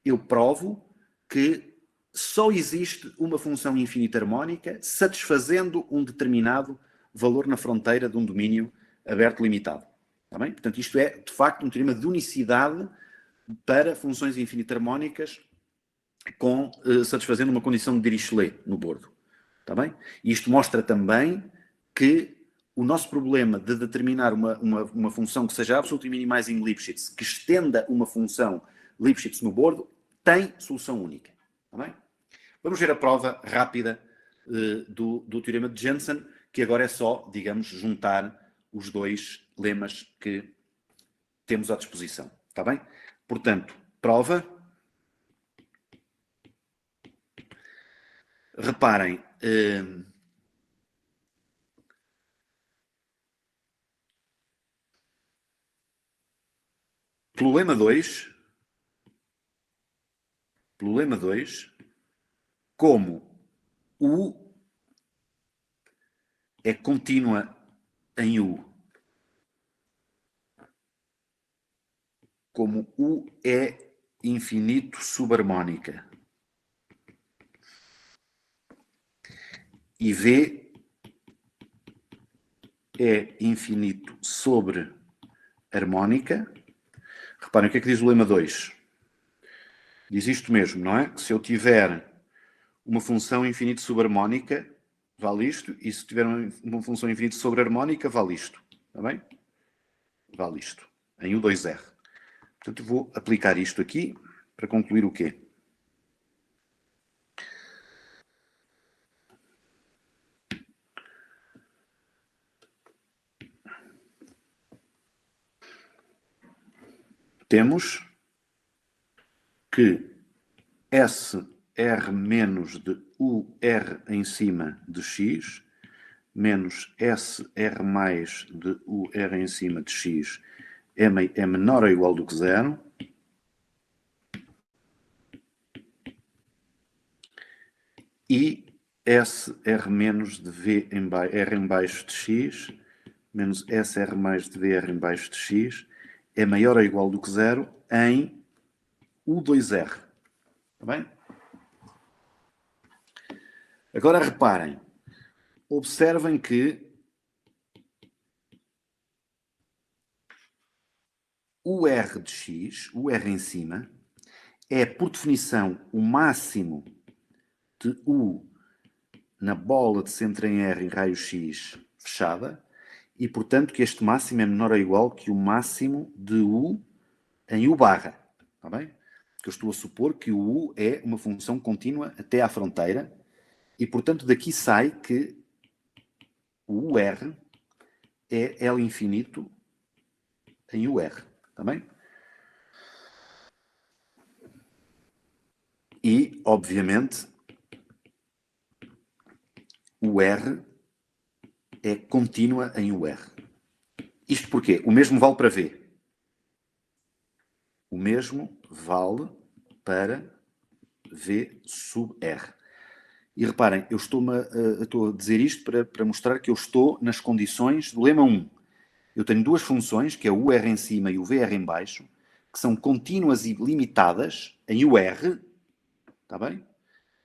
Speaker 1: eu provo que só existe uma função infinita harmónica satisfazendo um determinado valor na fronteira de um domínio aberto limitado. Está bem? Portanto, isto é, de facto, um teorema de unicidade para funções infinita harmónicas satisfazendo uma condição de Dirichlet no bordo. Está bem? E isto mostra também que o nosso problema de determinar uma função que seja absolute minimizing Lipschitz, que estenda uma função Lipschitz no bordo, tem solução única. Está bem? Vamos ver a prova rápida do teorema de Jensen, que agora é só, digamos, juntar os dois lemas que temos à disposição. Está bem? Portanto, prova. Reparem, problema 2, como U é contínua em U, como U é infinito subharmónica e V é infinito sobre harmónica. Reparem o que é que diz o lema 2. Diz isto mesmo, não é? Que se eu tiver uma função infinito subharmónica, vale isto, e se tiver uma função infinito sobreharmónica, vale isto. Está bem? Vale isto, em U2R. Portanto, vou aplicar isto aqui para concluir o quê? Temos que SR menos de UR em cima de X menos SR mais de UR em cima de X é menor ou igual do que 0. E SR menos de V R em baixo de X menos SR mais de VR em baixo de X é maior ou igual do que 0 em U2R. Está bem? Agora reparem. Observem que o R de X, o R em cima, é, por definição, o máximo de U na bola de centro em R em raio X fechada, e, portanto, que este máximo é menor ou igual que o máximo de U em U barra. Está bem? Porque eu estou a supor que o U é uma função contínua até à fronteira, e, portanto, daqui sai que o UR é L infinito em UR. Está bem? E, obviamente, o R é contínua em UR. Isto porquê? O mesmo vale para V. O mesmo vale para V sub R. E reparem, eu estou a dizer isto para mostrar que eu estou nas condições do lema 1. Eu tenho duas funções, que é o UR em cima e o VR em baixo, que são contínuas e limitadas em UR, está bem?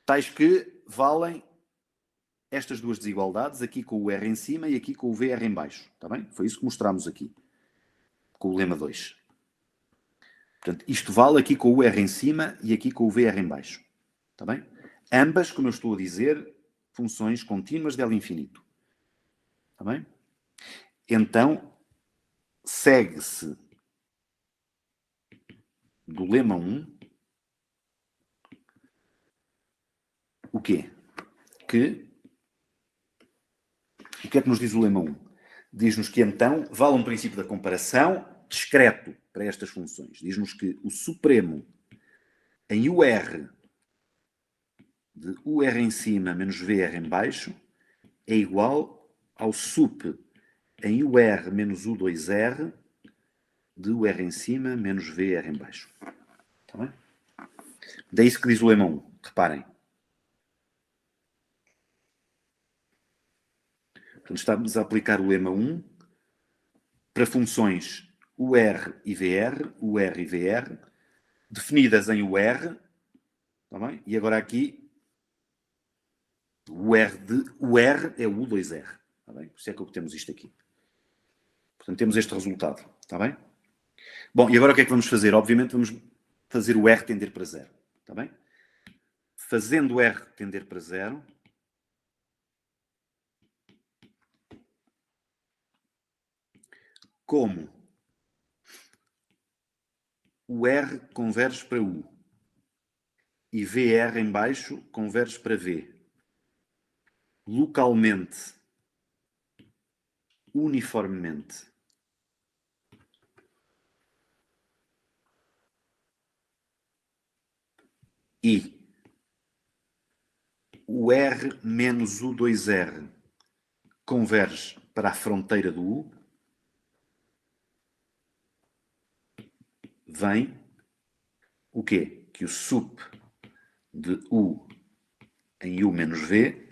Speaker 1: Tais que valem estas duas desigualdades, aqui com o R em cima e aqui com o VR em baixo, está bem? Foi isso que mostramos aqui, com o lema 2. Portanto, isto vale aqui com o R em cima e aqui com o VR em baixo, está bem? Ambas, como eu estou a dizer, funções contínuas de L infinito, está bem? Então, segue-se do lema 1 o quê? O que é que nos diz o lema 1? Diz-nos que então vale um princípio da comparação discreto para estas funções. Diz-nos que o supremo em UR de UR em cima menos VR em baixo é igual ao sup em UR menos U2R de UR em cima menos VR em baixo. Está bem? É isso que diz o lema 1. Reparem. Portanto, estamos a aplicar o lema 1 para funções UR e VR, definidas em UR, está bem? E agora aqui, o R é o U2R, está bem? Por isso é que obtemos isto aqui. Portanto, temos este resultado, está bem? Bom, e agora o que é que vamos fazer? Obviamente vamos fazer o R tender para 0, está bem? Fazendo o R tender para 0, como o R converge para U e VR em baixo converge para V, localmente, uniformemente, e o R menos U2R converge para a fronteira do U, vem o quê? Que o sup de U em U menos V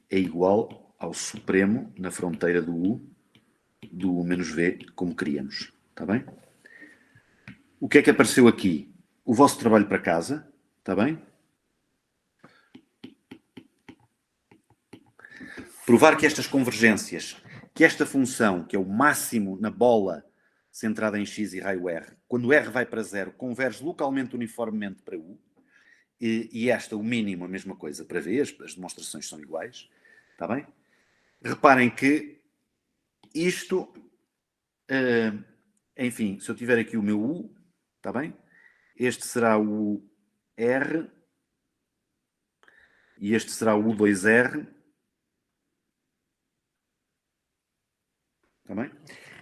Speaker 1: é igual ao supremo na fronteira do U menos V, como queríamos. Está bem? O que é que apareceu aqui? O vosso trabalho para casa, está bem? Provar que estas convergências, que esta função, que é o máximo na bola centrada em X e raio R, quando R vai para 0, converge localmente uniformemente para U, e esta, o mínimo, a mesma coisa para V, as demonstrações são iguais, está bem? Reparem que isto, enfim, se eu tiver aqui o meu U, está bem? Este será o R, e este será o U2R, está bem?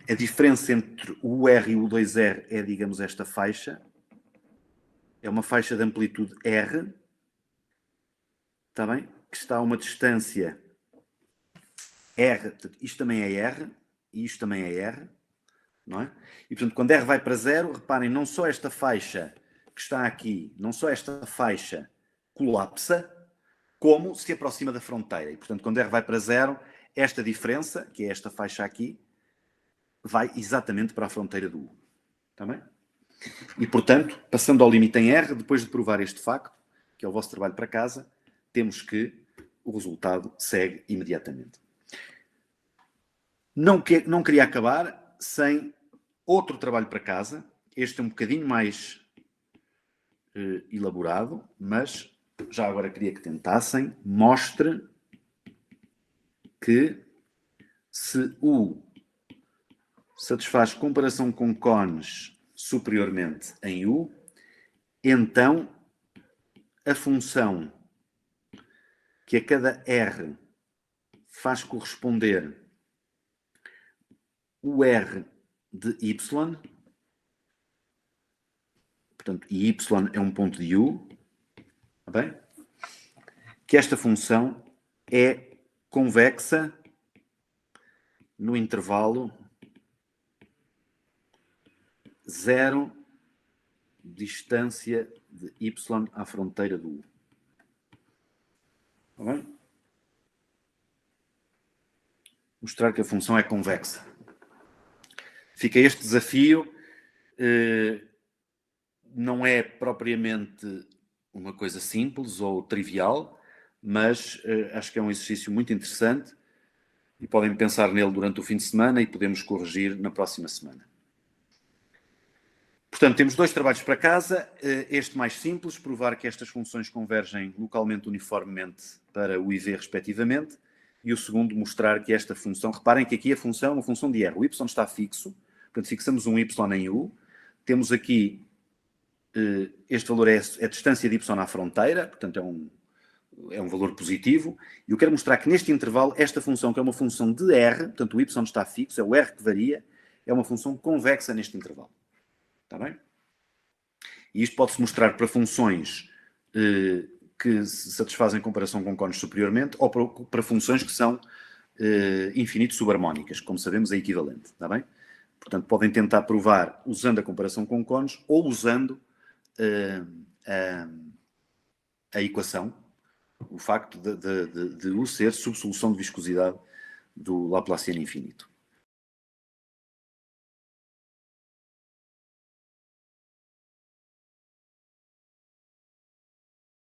Speaker 1: A diferença entre o R e o U2R é, digamos, esta faixa. É uma faixa de amplitude R, está bem? Que está a uma distância R, isto também é R, e isto também é R, não é? E, portanto, quando R vai para 0, reparem, não só esta faixa que está aqui, não só esta faixa colapsa, como se aproxima da fronteira. E, portanto, quando R vai para 0, esta diferença, que é esta faixa aqui, vai exatamente para a fronteira do U. Está bem? E, portanto, passando ao limite em R, depois de provar este facto, que é o vosso trabalho para casa, temos que o resultado segue imediatamente. Não queria acabar sem outro trabalho para casa. Este é um bocadinho mais elaborado, mas já agora queria que tentassem. Mostre que se U satisfaz comparação com cones superiormente em U, então a função que a cada R faz corresponder o R de Y, portanto, e Y é um ponto de U, tá bem? Que esta função é convexa no intervalo 0 distância de Y à fronteira do U. Tá bem? Mostrar que a função é convexa. Fica este desafio. Não é propriamente uma coisa simples ou trivial, mas acho que é um exercício muito interessante e podem pensar nele durante o fim de semana e podemos corrigir na próxima semana. Portanto, temos dois trabalhos para casa. Este mais simples, provar que estas funções convergem localmente uniformemente para o IV respectivamente. E o segundo, mostrar que esta função... Reparem que aqui a função é uma função de R. O Y está fixo. Portanto, fixamos um Y em U. Temos aqui... este valor é a distância de Y à fronteira. Portanto, é um valor positivo. E eu quero mostrar que neste intervalo, esta função, que é uma função de R, portanto, o Y está fixo, é o R que varia, é uma função convexa neste intervalo. Está bem? E isto pode-se mostrar para funções que se satisfazem comparação com cones superiormente ou para funções que são infinito subharmónicas, como sabemos é equivalente. Está bem? Portanto, podem tentar provar usando a comparação com cones ou usando a equação, o facto de U ser subsolução de viscosidade do Laplaciano infinito.